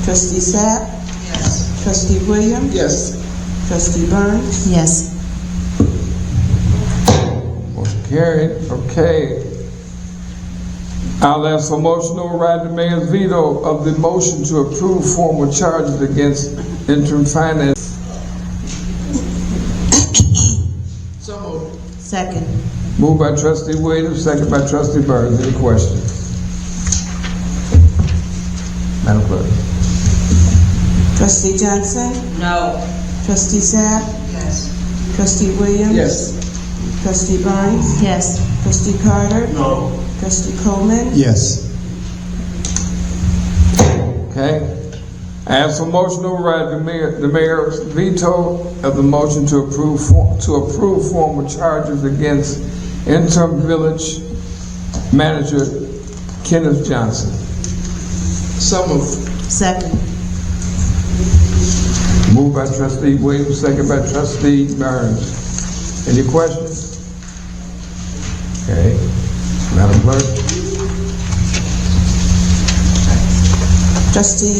Trustee Sapp? Yes. Trustee Williams? Yes. Trustee Burns? Yes. Motion carried. Okay. I'll ask for motion to override the mayor's veto of the motion to approve formal charges against interim finance. Second. Moved by Trustee Williams, second by Trustee Burns. Any questions? Madam Clerk. Trustee Johnson? No. Trustee Sapp? Yes. Trustee Williams? Yes. Trustee Burns? Yes. Trustee Carter? No. Trustee Coleman? Yes. Okay. I ask for motion to override the mayor's veto of the motion to approve formal charges against interim village manager Kenneth Johnson. So moved. Second. Moved by Trustee Williams, second by Trustee Burns. Any questions? Okay. Madam Clerk. Trustee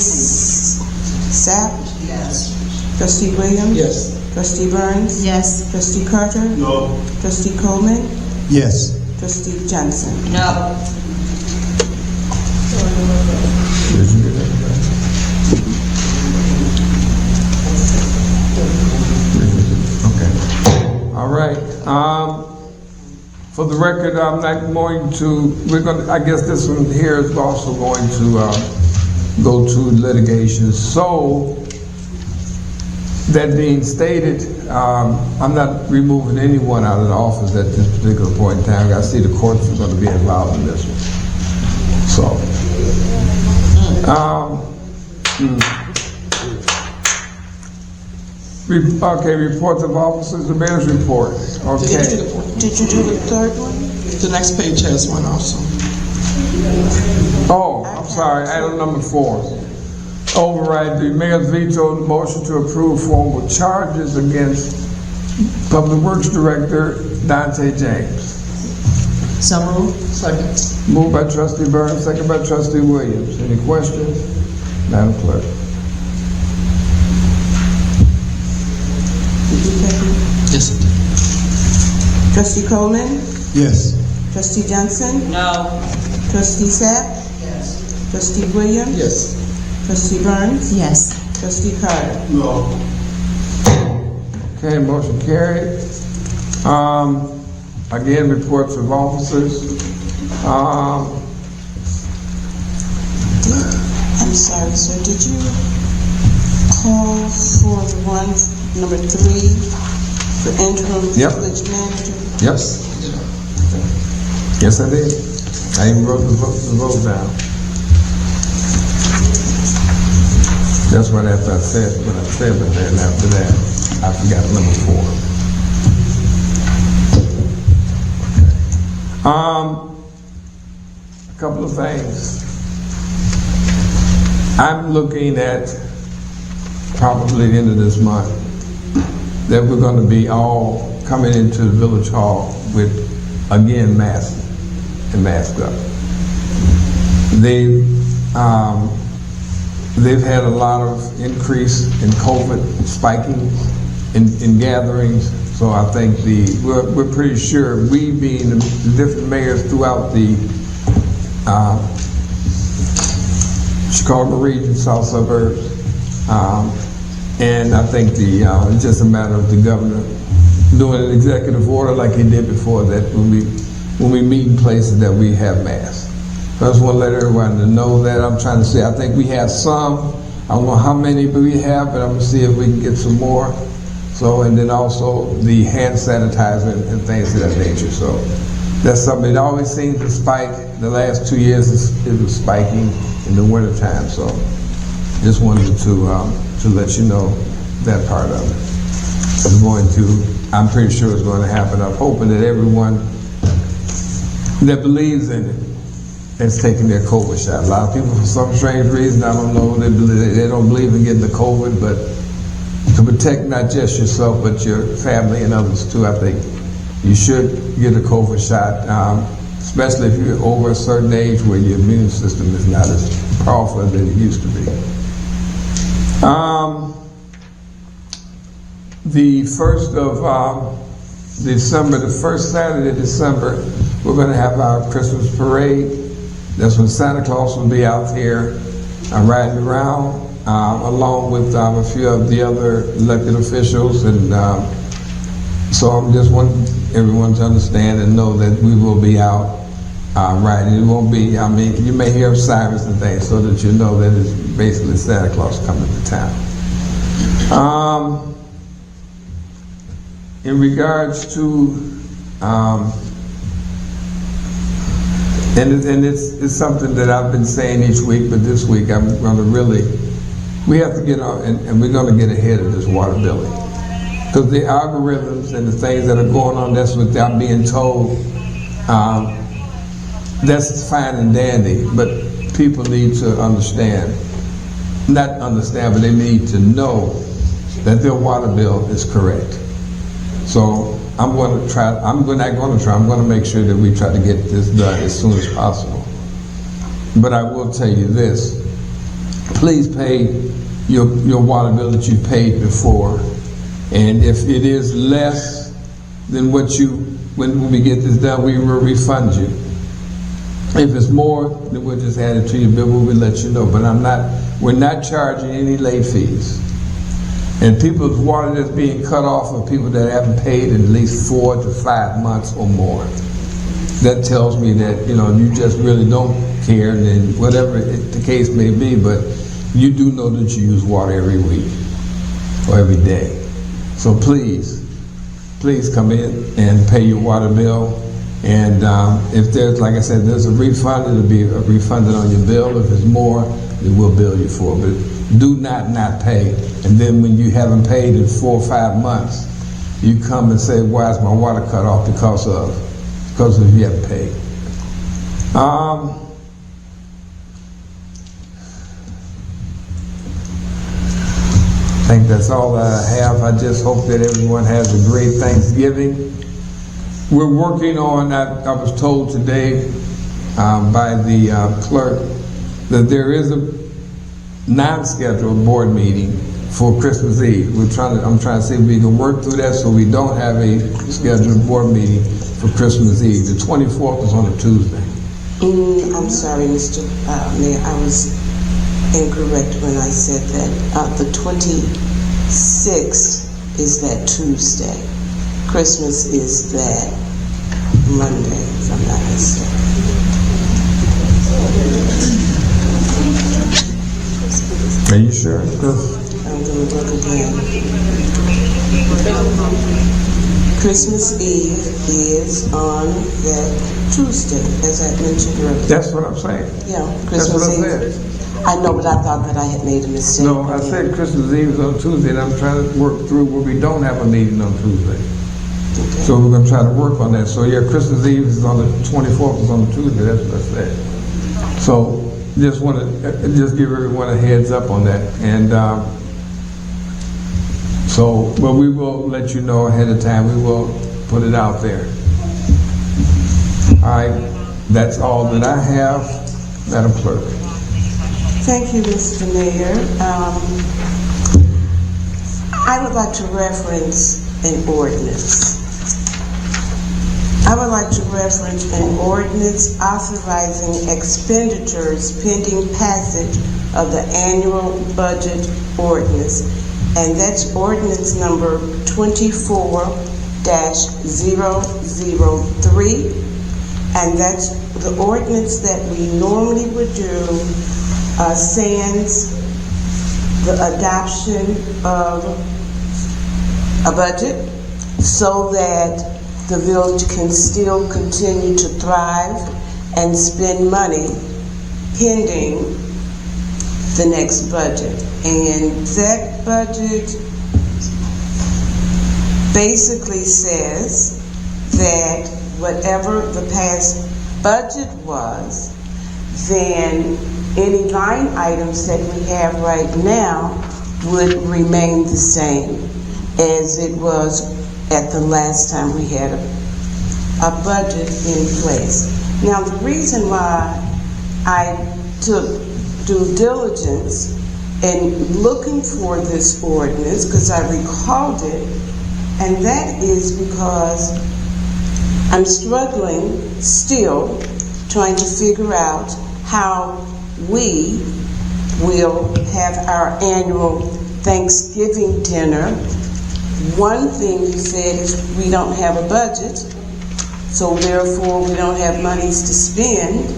Sapp? Yes. Trustee Williams? Yes. Trustee Burns? Yes. Trustee Carter? No. Trustee Coleman? Yes. Trustee Johnson? No. Did you get that? Okay. All right. For the record, I'm not going to, I guess this one here is also going to go to litigation. So, that being stated, I'm not removing anyone out of the office at this particular point in time. I see the courts are going to be involved in this one. So, okay, reports of officers, the mayor's report. Okay. Did you do the third one? The next page has one also. Oh, I'm sorry, item number 4. Override the mayor's veto of the motion to approve formal charges against Public Works Director Dante James. So moved. Second. Moved by Trustee Burns, second by Trustee Williams. Any questions? Madam Clerk. Yes. Trustee Coleman? Yes. Trustee Johnson? No. Trustee Sapp? Yes. Trustee Williams? Yes. Trustee Burns? Yes. Trustee Carter? No. Okay, motion carried. Again, reports of officers. I'm sorry, sir, did you call for the one, number 3, for interim Yep. village manager? Yes. Yes, I did. I even wrote the vote down. That's what after I said, what I said, but then after that, I forgot number 4. A couple of things. I'm looking at probably the end of this month that we're going to be all coming into the village hall with, again, masks and masked up. They've had a lot of increase in COVID spiking in gatherings, so I think we're pretty sure, we being the different mayors throughout the Chicago region, south suburbs, and I think it's just a matter of the governor doing an executive order like he did before, that when we meet in places that we have masks. I just want to let everyone know that. I'm trying to say, I think we have some. I don't know how many we have, but I'm going to see if we can get some more. So, and then also the hand sanitizer and things of that nature. So that's something that always seems to spike. The last 2 years it was spiking in the wintertime. So just wanted to let you know that part of it. I'm pretty sure it's going to happen. I'm hoping that everyone that believes in it is taking their COVID shot. A lot of people, for some strange reason, I don't know, they don't believe in getting the COVID, but to protect not just yourself, but your family and others too, I think you should get a COVID shot, especially if you're over a certain age where your immune system is not as powerful as it used to be. The 1st of December, the first Saturday of December, we're going to have our Christmas parade. That's when Santa Claus will be out here riding around, along with a few of the other elected officials. And so I just want everyone to understand and know that we will be out riding. It won't be, you may hear sirens and things so that you know that it's basically Santa Claus coming to town. In regards to, and it's something that I've been saying each week, but this week I'm going to we have to get on, and we're going to get ahead of this water billing. Because the algorithms and the things that are going on, that's what I'm being told, that's fine and dandy, but people need to understand, not understand, but they need to know that their water bill is correct. So I'm going to make sure that we try to get this done as soon as possible. But I will tell you this, please pay your water bill that you paid before. And if it is less than what when we get this done, we will refund you. If it's more, then we'll just add it to your bill, we'll let you know. But we're not charging any late fees. And people's water that's being cut off are people that haven't paid in at least 4 to 5 months or more. That tells me that, you just really don't care, and then whatever the case may be, but you do know that you use water every week or every day. So please come in and pay your water bill. And if there's, like I said, there's a refund, it'll be refunded on your bill. If it's more, it will bill you for it. But do not pay. And then when you haven't paid in 4 or 5 months, you come and say, why is my water cut off? Because of you haven't paid. I think that's all that I have. I just hope that everyone has a great Thanksgiving. We're working on, I was told today by the clerk that there is a non-scheduled board meeting for Christmas Eve. I'm trying to see if we can work through that so we don't have a scheduled board meeting for Christmas Eve. The 24th is on a Tuesday. I'm sorry, Mr. Mayor, I was incorrect when I said that. The 26th is that Tuesday. Christmas is that Monday, if I'm not mistaken. Are you sure? I'm going to look again. Christmas Eve is on that Tuesday, as I mentioned earlier. That's what I'm saying. Yeah, Christmas Eve. I know, but I thought that I had made a mistake. No, I said Christmas Eve is on Tuesday, and I'm trying to work through where we don't have a meeting on Tuesday. Okay. So we're gonna try to work on that. So yeah, Christmas Eve is on the 24th, is on the Tuesday, that's what I said. So just want to just give everyone a heads up on that. And but we will let you know ahead of time. We will put it out there. All right, that's all that I have, Madam Clerk. Thank you, Mr. Mayor. I would like to reference an ordinance. I would like to reference an ordinance authorizing expenditures pending passage of the annual budget ordinance. And that's ordinance number 24-003. And that's the ordinance that we normally would do sans the adoption of a budget so that the village can still continue to thrive and spend money pending the next budget. And that budget basically says that whatever the past budget was, then any line items that we have right now would remain the same as it was at the last time we had a budget in place. Now, the reason why I took due diligence in looking for this ordinance, because I recalled it, and that is because I'm struggling still trying to figure out how we will have our annual Thanksgiving dinner. One thing you said is we don't have a budget, so therefore we don't have monies to spend.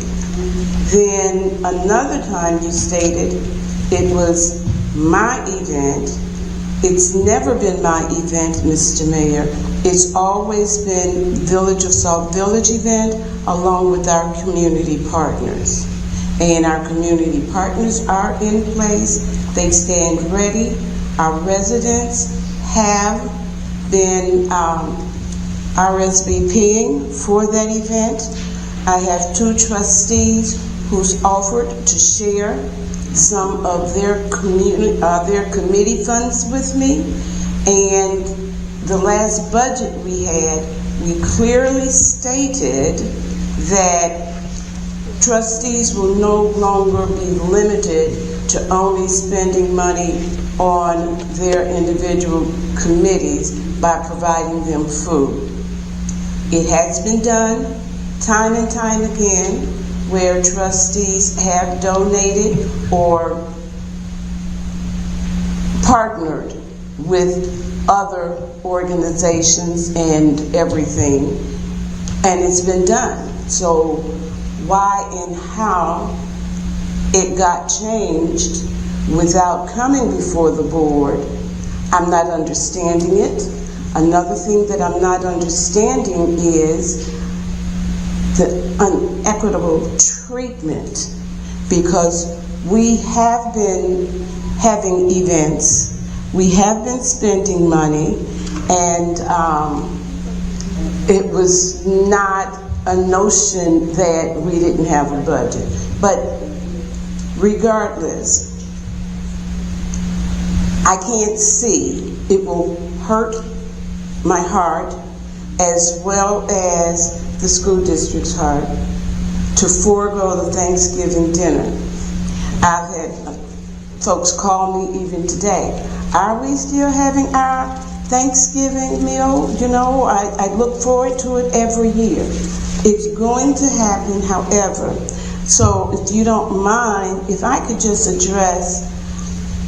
Then another time you stated it was my event. It's never been my event, Mr. Mayor. It's always been Village of Sauk Village event along with our community partners. And our community partners are in place. They stand ready. Our residents have been RSVPing for that event. I have 2 trustees who's offered to share some of their committee funds with me. And the last budget we had, we clearly stated that trustees will no longer be limited to only spending money on their individual committees by providing them food. It has been done time and time again where trustees have donated or partnered with other organizations and everything, and it's been done. So why and how it got changed without coming before the board, I'm not understanding it. Another thing that I'm not understanding is the unequitable treatment, because we have been having events, we have been spending money, and it was not a notion that we didn't have a budget. But regardless, I can't see, it will hurt my heart as well as the school district's heart to forego the Thanksgiving dinner. I've had folks call me even today. Are we still having our Thanksgiving meal? You know, I look forward to it every year. It's going to happen, however. So if you don't mind, if I could just address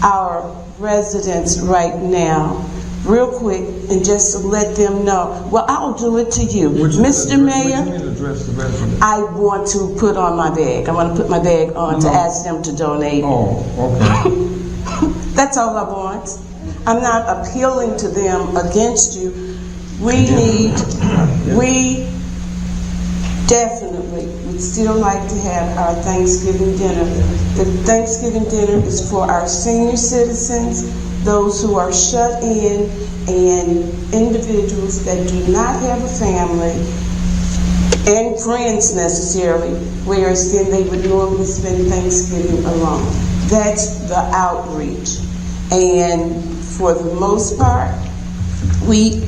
our residents right now, real quick, and just to let them know. Well, I'll do it to you. Mr. Mayor, I want to put on my bag. I want to put my bag on to ask them to donate. Oh, okay. That's all I want. I'm not appealing to them against you. We definitely we'd still like to have our Thanksgiving dinner. The Thanksgiving dinner is for our senior citizens, those who are shut in, and individuals that do not have a family and friends necessarily, whereas then they would normally spend Thanksgiving alone. That's the outreach. And for the most part, we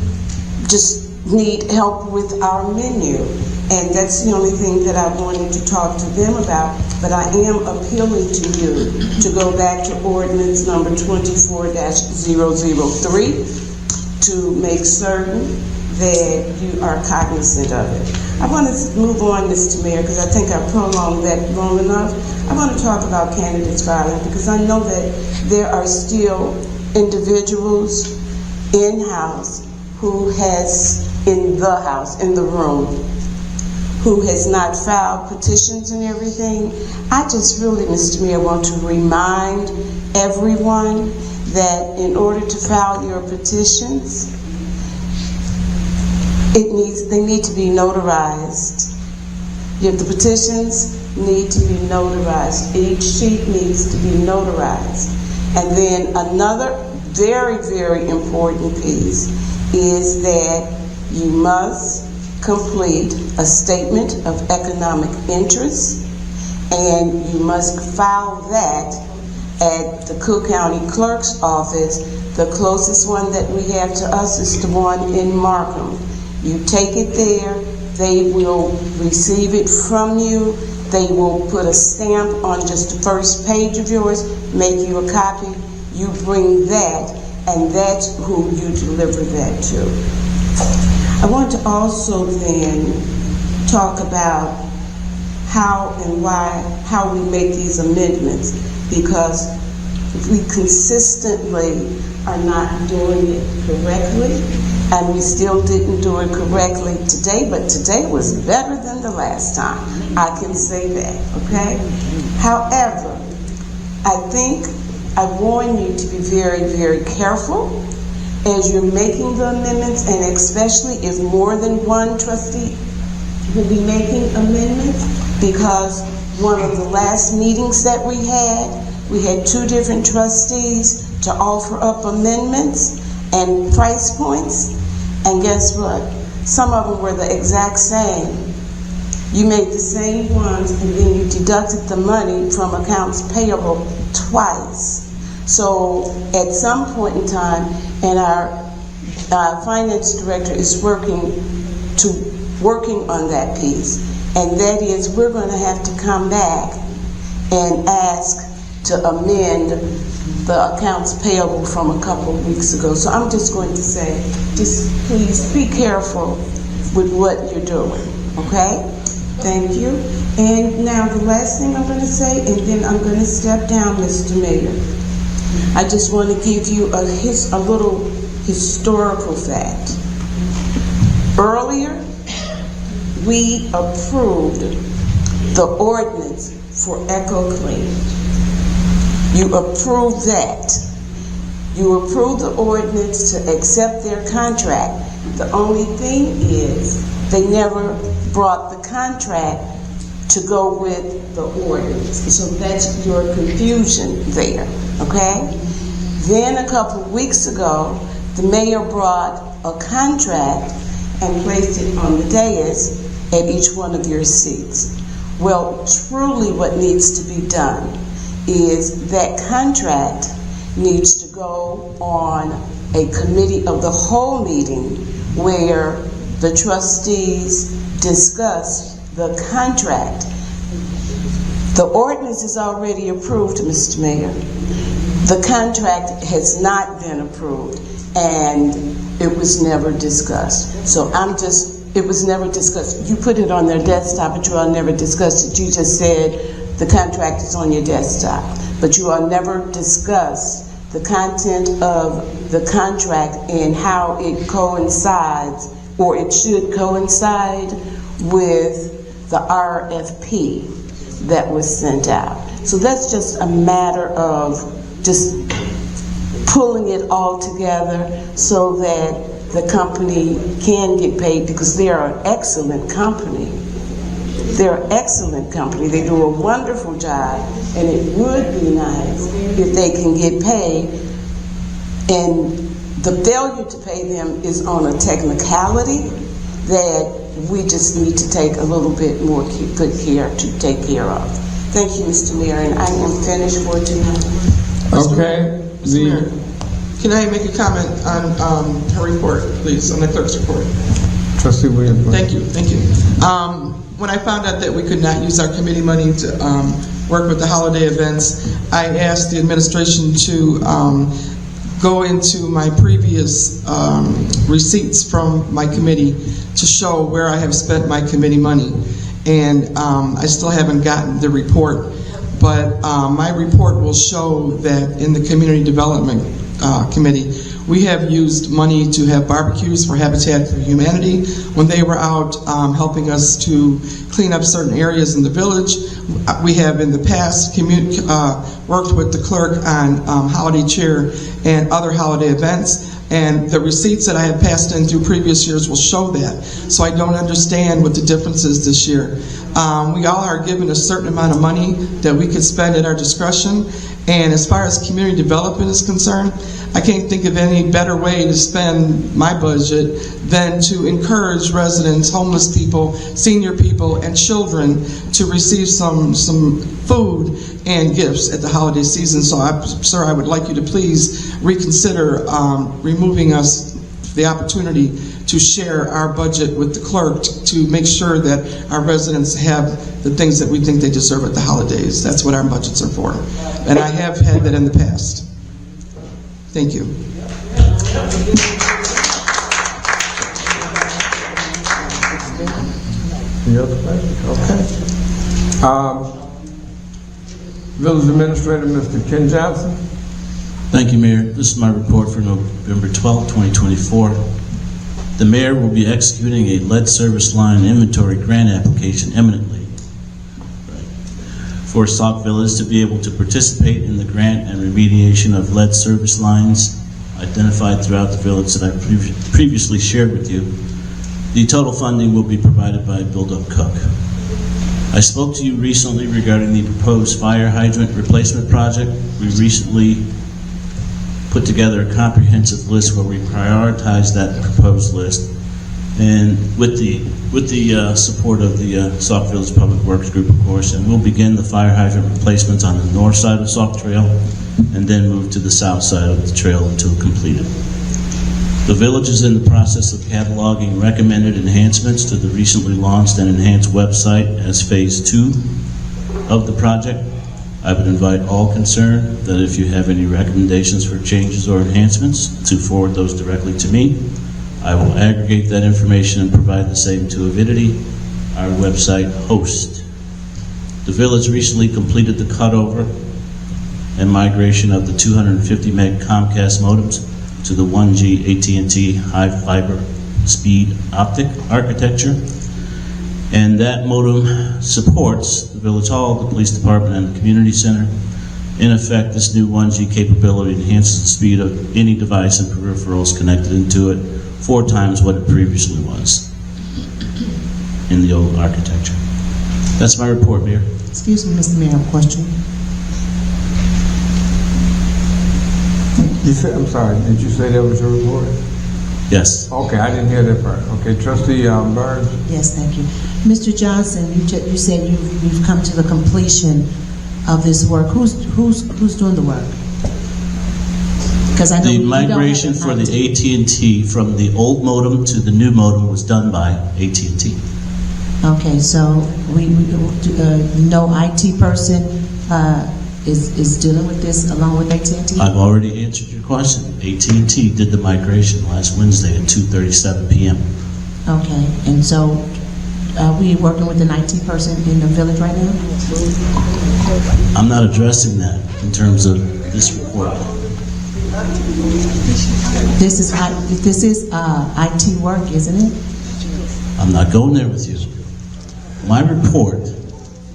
just need help with our menu. And that's the only thing that I wanted to talk to them about. But I am appealing to you to go back to ordinance number 24-003 to make certain that you are cognizant of it. I want to move on, Mr. Mayor, because I think I prolonged that long enough. I want to talk about candidates filing because I know that there are still individuals in-house who has, in the room, who has not filed petitions and everything. I just really, Mr. Mayor, want to remind everyone that in order to file your petitions, they need to be notarized. The petitions need to be notarized. Each sheet needs to be notarized. And then another very, very important piece is that you must complete a statement of economic interest, and you must file that at the Cook County Clerk's office. The closest one that we have to us is the one in Markham. You take it there, they will receive it from you, they will put a stamp on just the first page of yours, make you a copy, you bring that, and that's who you deliver that to. I want to also then talk about how we make these amendments, because we consistently are not doing it correctly, and we still didn't do it correctly today, but today was better than the last time. I can say that, okay? However, I think I warn you to be very, very careful as you're making the amendments, and especially if more than one trustee will be making amendments, because one of the last meetings that we had 2 different trustees to offer up amendments and price points, and guess what? Some of them were the exact same. You made the same ones, and then you deducted the money from accounts payable twice. So at some point in time, and our finance director is working on that piece, and that is we're going to have to come back and ask to amend the accounts payable from a couple of weeks ago. So I'm just going to say, just please be careful with what you're doing, okay? Thank you. And now the last thing I'm going to say, and then I'm going to step down, Mr. Mayor. I just want to give you a little historical fact. Earlier, we approved the ordinance for EcoClean. You approved that. You approved the ordinance to accept their contract. The only thing is they never brought the contract to go with the ordinance. So that's your confusion there, okay? Then a couple of weeks ago, the mayor brought a contract and placed it on the dais at each one of your seats. Well, truly what needs to be done is that contract needs to go on a committee of the whole meeting where the trustees discuss the contract. The ordinance is already approved, Mr. Mayor. The contract has not been approved, and it was never discussed. So it was never discussed. You put it on their desktop, but you all never discussed it. You just said the contract is on your desktop, but you all never discussed the content of the contract and how it coincides, or it should coincide with the RFP that was sent out. So that's just a matter of just pulling it all together so that the company can get paid, because they are an excellent company. They're an excellent company. They do a wonderful job, and it would be nice if they can get paid. And the failure to pay them is on a technicality that we just need to take a little bit more good care to take care of. Thank you, Mr. Mayor, and I am finished for tonight. Okay. Can I make a comment on her report, please, on the clerk's report? Trustee Williams. Thank you. When I found out that we could not use our committee money to work with the holiday events, I asked the administration to go into my previous receipts from my committee to show where I have spent my committee money. And I still haven't gotten the report, but my report will show that in the Community Development Committee, we have used money to have barbecues for Habitat for Humanity when they were out helping us to clean up certain areas in the village. We have in the past worked with the clerk on holiday cheer and other holiday events. And the receipts that I have passed in through previous years will show that. So I don't understand what the difference is this year. We all are given a certain amount of money that we could spend at our discretion. And as far as community development is concerned, I can't think of any better way to spend my budget than to encourage residents, homeless people, senior people, and children to receive some food and gifts at the holiday season. So, sir, I would like you to please reconsider removing us the opportunity to share our budget with the clerk to make sure that our residents have the things that we think they deserve at the holidays. That's what our budgets are for. And I have had that in the past. Thank you. Any other questions? Okay. Village Administrator, Mr. Ken Johnson. Thank you, Mayor. This is my report for November 12, 2024. The Mayor will be executing a lead service line inventory grant application imminently for Sauk Village to be able to participate in the grant and remediation of lead service lines identified throughout the village that I previously shared with you. The total funding will be provided by Build Up Cook. I spoke to you recently regarding the proposed fire hydrant replacement project. We recently put together a comprehensive list where we prioritize that proposed list, and with the support of the Sauk Village Public Works Group, of course, and we'll begin the fire hydrant replacements on the north side of Sauk Trail and then move to the south side of the trail until completed. The village is in the process of cataloging recommended enhancements to the recently launched and enhanced website as phase 2 of the project. I would invite all concerned that if you have any recommendations for changes or enhancements, to forward those directly to me. I will aggregate that information and provide the same to Avidity, our website host. The village recently completed the cutover and migration of the 250 meg Comcast modems to the 1G AT&T high fiber speed optic architecture. And that modem supports the Village Hall, the Police Department, and the Community Center. In effect, this new 1G capability enhances the speed of any device and peripherals connected into it 4 times what it previously was in the old architecture. That's my report, Mayor. Excuse me, Mr. Mayor, I have a question. You said, I'm sorry, did you say that was your report? Yes. Okay, I didn't hear that part. Okay, Trustee Burns. Yes, thank you. Mr. Johnson, you said you've come to the completion of this work. Who's doing the work? Because I know the migration for the AT&T from the old modem to the new modem was done by AT&T. Okay, so no IT person is dealing with this along with AT&T? I've already answered your question. AT&T did the migration last Wednesday at 2:37 p.m. Okay, and so are we working with an IT person in the village right now? I'm not addressing that in terms of this report. This is IT work, isn't it? I'm not going there with you. My report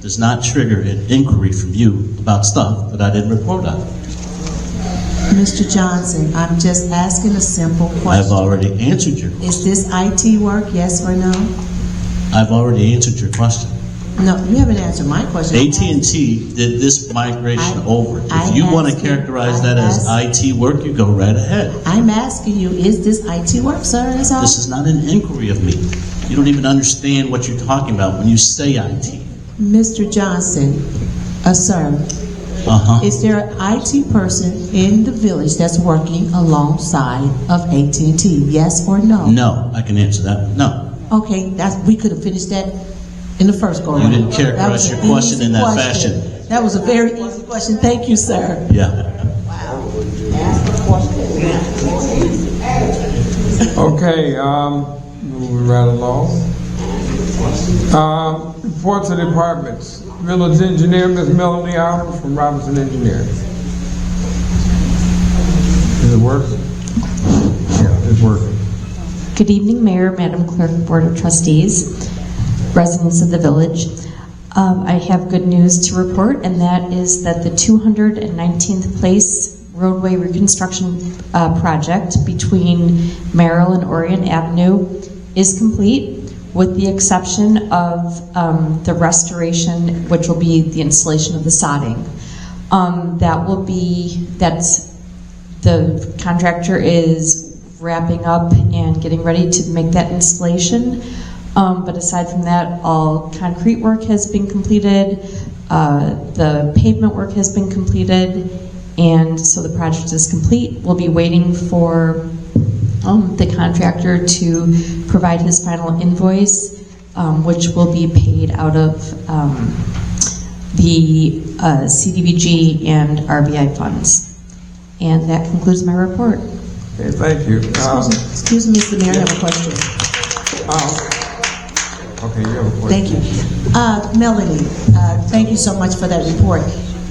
does not trigger an inquiry from you about stuff that I didn't report on. Mr. Johnson, I'm just asking a simple question. I've already answered your question. Is this IT work, yes or no? I've already answered your question. No, you haven't answered my question. AT&T did this migration over. I'm If you want to asking- characterize that as IT work, you go right ahead. I'm asking you, is this IT work, sir? That's all. This is not an inquiry of me. You don't even understand what you're talking about when you say IT. Mr. Johnson, sir, Uh-huh. is there an IT person in the village that's working alongside of AT&T? Yes or no? No, I can answer that. No. Okay, we could have finished that in the first go around. You didn't characterize That was your an question easy in that question. fashion. That was a very easy question. Thank you, sir. Yeah. Okay, moving right along. Reports of departments. Village engineer, Ms. Melanie Arnold from Robinson Engineering. Is it working? Yeah, it's working. Good evening, Mayor, Madam Clerk, Board of Trustees, residents of the village. I have good news to report, and that is that the 219th Place roadway reconstruction project between Merrill and Orion Avenue is complete, with the exception of the restoration, which will be the installation of the sodding. That's the contractor is wrapping up and getting ready to make that installation. But aside from that, all concrete work has been completed, the pavement work has been completed, and so the project is complete. We'll be waiting for the contractor to provide his final invoice, which will be paid out of the CDBG and RBI funds. And that concludes my report. Okay, thank you. Excuse me, Mr. Mayor, I have a question. Okay, you have a question. Thank you. Melanie, thank you so much for that report.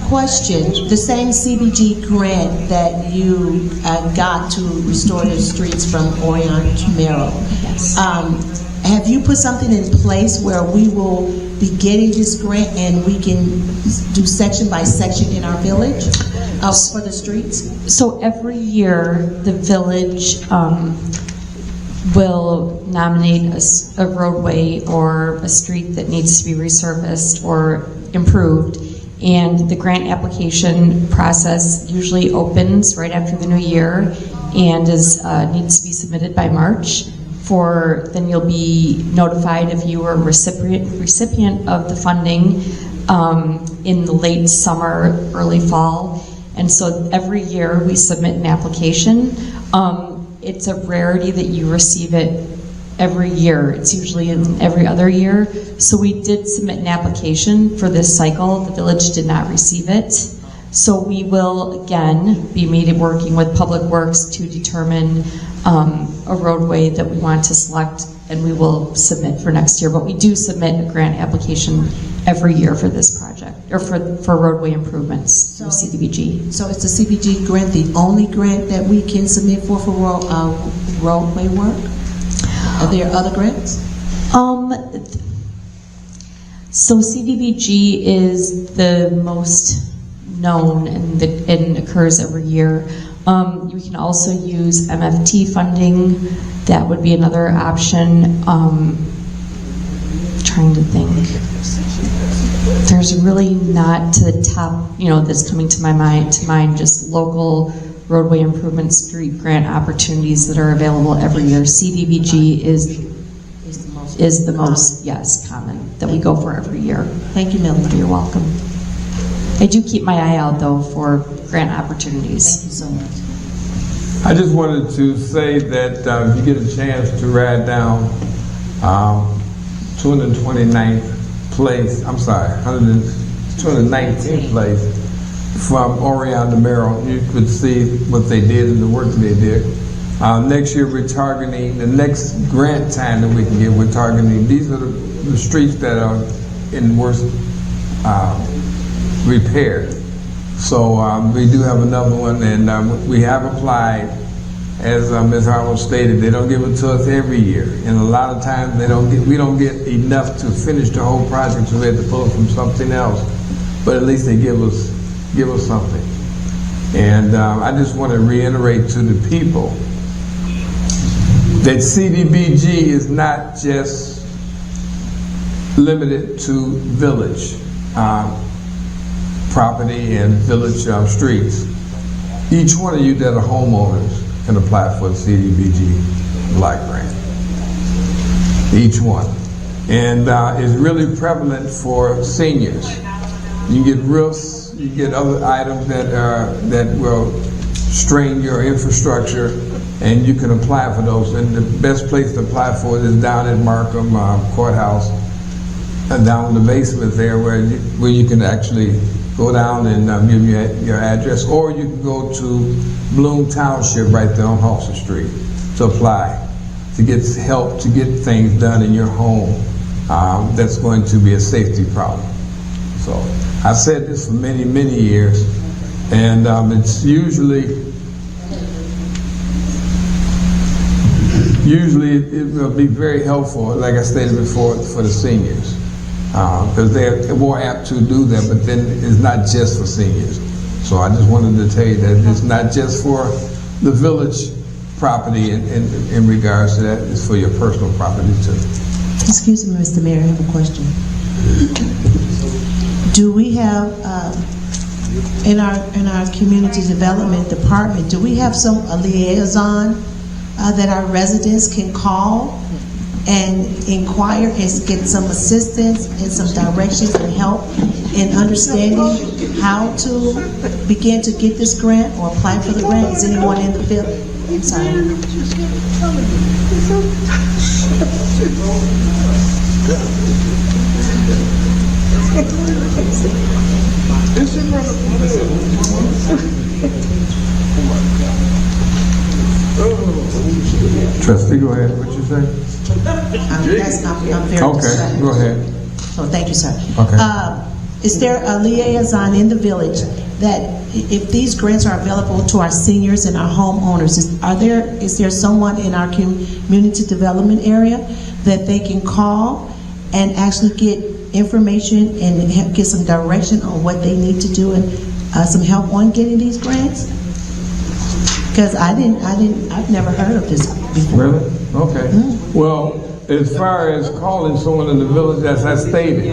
Question, the same CBG grant that you got to restore the streets from Orion to Merrill. Yes. Have you put something in place where we will be getting this grant and we can do section by section in our village for the streets? So every year, the village will nominate a roadway or a street that needs to be resurfaced or improved. And the grant application process usually opens right after the new year and needs to be submitted by March. Then you'll be notified if you were a recipient of the funding in the late summer, early fall. And so every year we submit an application. It's a rarity that you receive it every year. It's usually in every other year. So we did submit an application for this cycle. The village did not receive it. So we will again be working with Public Works to determine a roadway that we want to select, and we will submit for next year. But we do submit a grant application every year for this project, or for roadway improvements through CDBG. So is the CBG grant the only grant that we can submit for roadway work? Are there other grants? So CDBG is the most known and occurs every year. We can also use MFT funding. That would be another option. Trying to think. There's really not to the top, that's coming to mind, just local roadway improvement street grant opportunities that are available every year. CDBG is the most, yes, common that we go for every year. Thank you, Melanie. You're welcome. I do keep my eye out, though, for grant opportunities. Thank you so much. I just wanted to say that if you get a chance to ride down 229th place, 219th place from Orion to Merrill, you could see what they did and the work that they did. Next year we're targeting, the next grant time that we can get, we're targeting, these are the streets that are in worst repair. So we do have another one, and we have applied. As Ms. Arnold stated, they don't give it to us every year, and a lot of times we don't get enough to finish the whole project, so we have to pull it from something else. But at least they give us something. And I just want to reiterate to the people that CDBG is not just limited to village property and village streets. Each one of you that are homeowners can apply for the CDBG Block Grant. Each one. And it's really prevalent for seniors. You get roofs, you get other items that will strain your infrastructure, and you can apply for those. And the best place to apply for it is down at Markham Courthouse, and down in the basement there where you can actually go down and give your address, or you can go to Bloom Township right there on Halsey Street to apply, to get help, to get things done in your home. That's going to be a safety problem. So I've said this for many, many years, and it's usually it will be very helpful, like I stated before, for the seniors, because they're more apt to do that. But then it's not just for seniors. So I just wanted to tell you that it's not just for the village property in regards to that. It's for your personal property too. Excuse me, Mr. Mayor, I have a question. Do we have, in our community development department, do we have a liaison that our residents can call and inquire and get some assistance and some directions and help in understanding how to begin to get this grant or apply for the grant? Is anyone in the field? I'm sorry. Trustee, go ahead. What you say? I'm very Okay, distracted. go ahead. So thank you, sir. Okay. Is there a liaison in the village that if these grants are available to our seniors and our homeowners, is there someone in our community development area that they can call and actually get information and get some direction on what they need to do and some help on getting these grants? Because I've never heard of this before. Really? Okay. Well, as far as calling someone in the village, as I stated,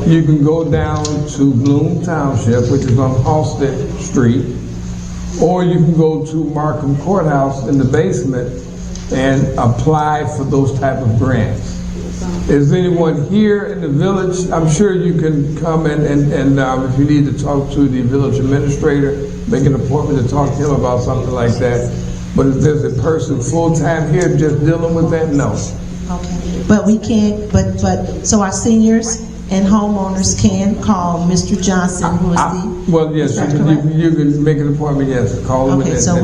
you can go down to Bloom Township, which is on Halsted Street, or you can go to Markham Courthouse in the basement and apply for those type of grants. Is anyone here in the village? I'm sure you can come in and if you need to talk to the village administrator, make an appointment to talk to him about something like that. But if there's a person full-time here just dealing with that, no. Okay, but we can't, so our seniors and homeowners can call Mr. Johnson, who is well, yes, you can make an appointment, yes, call him. Okay, so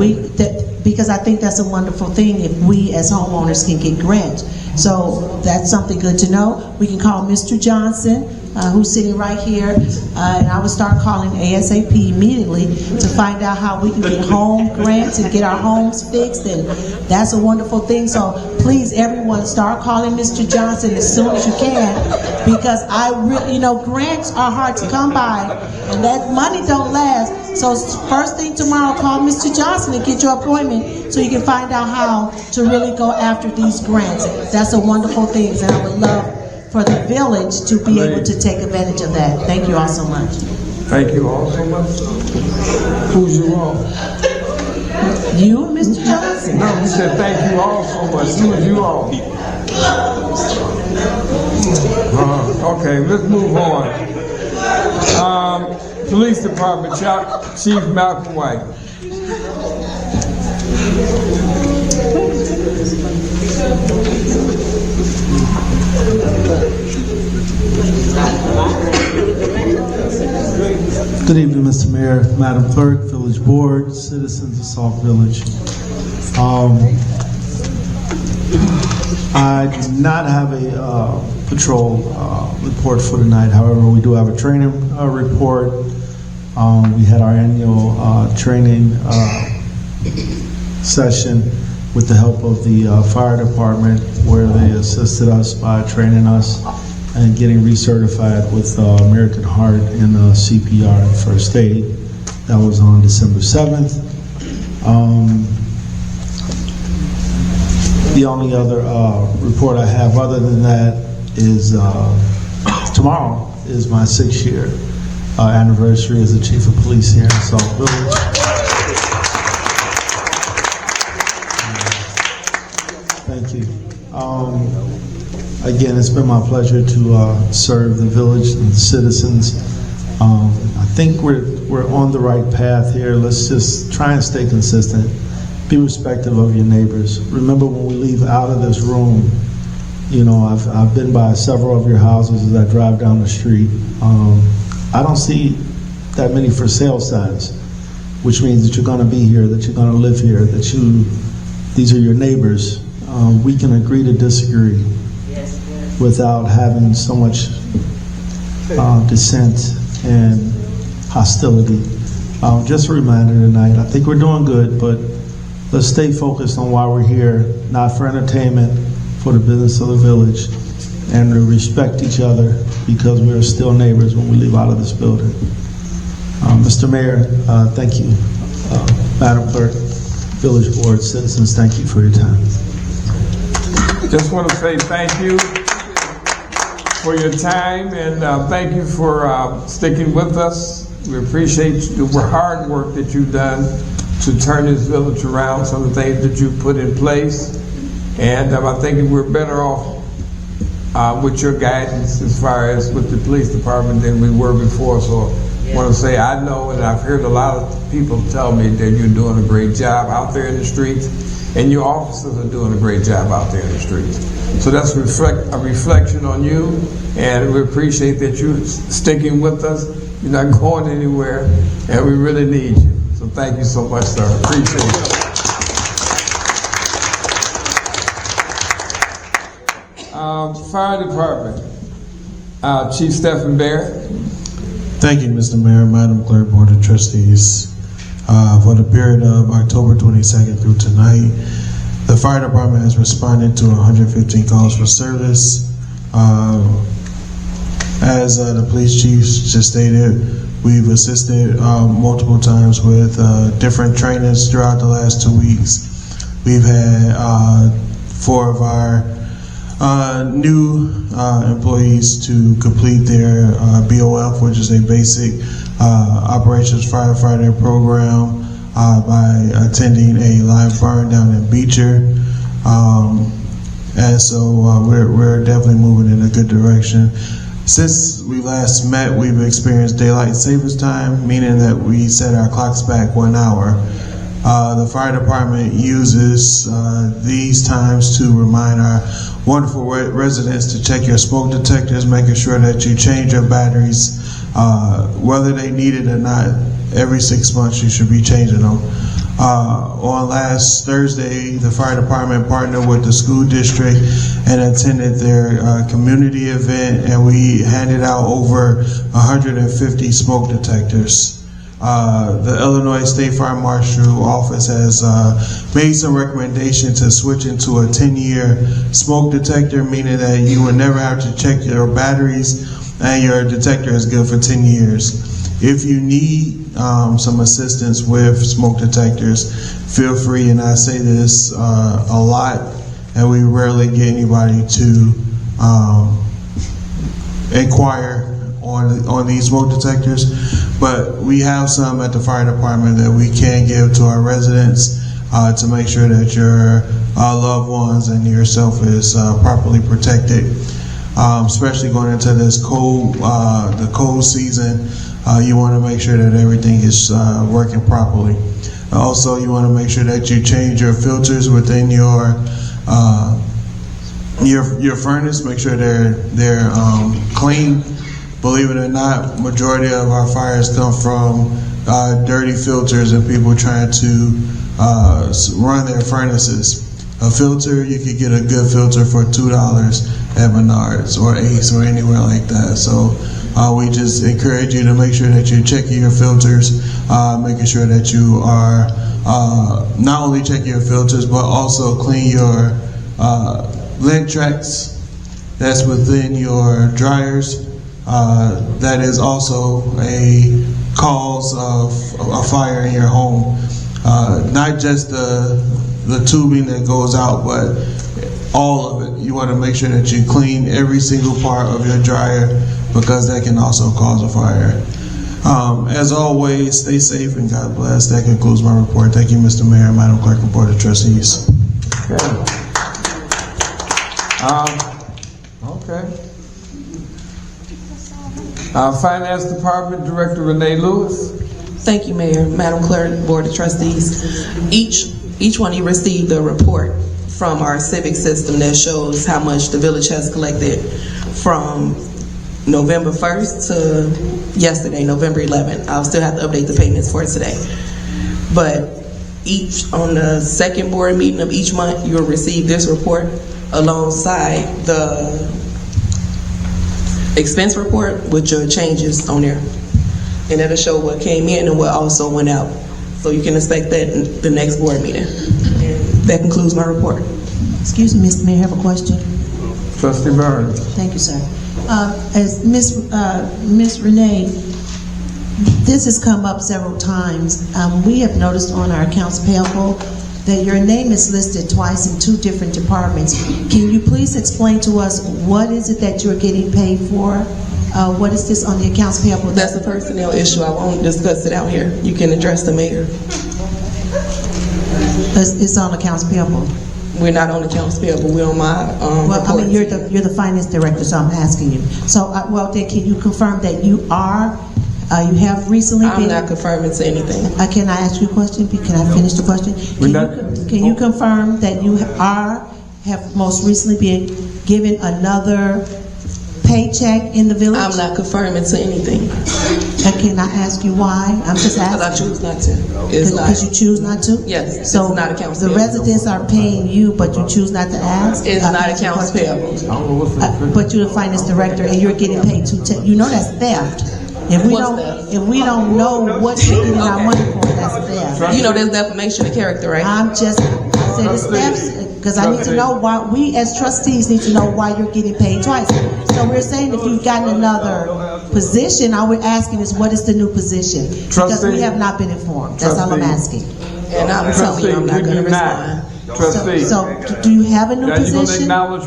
because I think that's a wonderful thing if we as homeowners can get grants. So that's something good to know. We can call Mr. Johnson, who's sitting right here, and I would start calling ASAP immediately to find out how we can get home grants and get our homes fixed, and that's a wonderful thing. So please, everyone, start calling Mr. Johnson as soon as you can, because grants are hard to come by, and that money don't last. So first thing tomorrow, call Mr. Johnson and get your appointment so you can find out how to really go after these grants. That's a wonderful thing, and I would love for the village to be able to take advantage of that. Thank you all so much. Thank you all so much. Who's you all? You and Mr. Johnson. No, you said thank you all so much. Who's you all? Okay, let's move on. Police Department, Chief Malcolm White. Good evening, Mr. Mayor, Madam Clerk, Village Board, citizens of Sauk Village. I do not have a patrol report for tonight. However, we do have a training report. We had our annual training session with the help of the fire department, where they assisted us by training us and getting recertified with American Heart and CPR and First Aid. That was on December 7th. The only other report I have other than that is tomorrow is my 6-year anniversary as the chief of police here in Sauk Village. Thank you. Again, it's been my pleasure to serve the village and the citizens. I think we're on the right path here. Let's just try and stay consistent. Be respectful of your neighbors. Remember, when we leave out of this room, you know, I've been by several of your houses as I drive down the street. I don't see that many for sale signs, which means that you're going to be here, that you're going to live here, that these are your neighbors. We can agree to disagree without having so much dissent and hostility. Just a reminder tonight, I think we're doing good, but let's stay focused on why we're here, not for entertainment, for the business of the village, and to respect each other because we are still neighbors when we leave out of this building. Mr. Mayor, thank you. Madam Clerk, Village Board, citizens, thank you for your time. Just want to say thank you for your time, and thank you for sticking with us. We appreciate the hard work that you've done to turn this village around, some of the things that you've put in place. And I think we're better off with your guidance as far as with the police department than we were before. So I want to say I know, and I've heard a lot of people tell me that you're doing a great job out there in the streets, and your officers are doing a great job out there in the streets. So that's a reflection on you, and we appreciate that you're sticking with us. You're not going anywhere, and we really need you. So thank you so much, sir. Appreciate it. Fire Department, Chief Stephen Barrett. Thank you, Mr. Mayor, Madam Clerk, Board of Trustees. For the period of October 22nd through tonight, the Fire Department has responded to 115 calls for service. As the police chief just stated, we've assisted multiple times with different trainings throughout the last 2 weeks. We've had 4 of our new employees to complete their BOF, which is a basic operations firefighter program, by attending a live burn down in Beecher. And so we're definitely moving in a good direction. Since we last met, we've experienced daylight savings time, meaning that we set our clocks back 1 hour. The fire department uses these times to remind our wonderful residents to check your smoke detectors, making sure that you change your batteries, whether they need it or not. Every 6 months you should be changing them. On last Thursday, the fire department partnered with the school district and attended their community event, and we handed out over 150 smoke detectors. The Illinois State Fire Marshal Office has made some recommendation to switch into a 10-year smoke detector, meaning that you will never have to check your batteries and your detector is good for 10 years. If you need some assistance with smoke detectors, feel free, and I say this a lot, and we rarely get anybody to inquire on these smoke detectors, but we have some at the fire department that we can give to our residents to make sure that your loved ones and yourself is properly protected, especially going into this the cold season. You want to make sure that everything is working properly. Also, you want to make sure that you change your filters within your furnace. Make sure they're clean. Believe it or not, majority of our fires come from dirty filters and people trying to run their furnaces. A filter, you could get a good filter for $2 at Menards or Ace or anywhere like that. So we just encourage you to make sure that you're checking your filters, making sure that you are not only checking your filters, but also clean your lint tracks that's within your dryers. That is also a cause of a fire in your home. Not just the tubing that goes out, but all of it. You want to make sure that you clean every single part of your dryer because that can also cause a fire. As always, stay safe and God bless. That concludes my report. Thank you, Mr. Mayor, Madam Clerk, and Board of Trustees. Okay. Finance Department Director Renee Lewis. Thank you, Mayor, Madam Clerk, Board of Trustees. Each one of you received a report from our civic system that shows how much the village has collected from November 1st to yesterday, November 11th. I'll still have to update the payments for today. But on the second board meeting of each month, you'll receive this report alongside the expense report with your changes on there. And that'll show what came in and what also went out. So you can expect that in the next board meeting. And that concludes my report. Excuse me, Mr. Mayor, I have a question. Trustee Burns. Thank you, sir. As Miss Renee, this has come up several times. We have noticed on our accounts payable that your name is listed twice in two different departments. Can you please explain to us what is it that you're getting paid for? What is this on the accounts payable? That's a personnel issue. I won't discuss it out here. You can address the mayor. It's on accounts payable. We're not on accounts payable. We're on my well, report. I mean, you're the finance director, so I'm asking you. So, well, then, can you confirm that you are? You have recently been. I'm not confirming to anything. Can I ask you a question? Can I finish the question? Can you confirm that you have most recently been given another paycheck in the village? I'm not confirming to anything. Can I ask you why? I'm just asking. Because I choose not to. Because you choose not to? Yes. So it's not accounts the payable. residents are paying you, but you choose not to ask? It's not accounts payable. But you're the finance director and you're getting paid you know that's theft. If we don't know what you're getting our money for, that's theft. You know there's defamation of character, right? I said it's theft because I need to know why. We as trustees need to know why you're getting paid twice. So we're saying if you've gotten another position, all we're asking is what is the new position? Because we have not been informed. That's all I'm asking. And I'm telling you, I'm not going to respond. Trustee. So do you have a new position? Are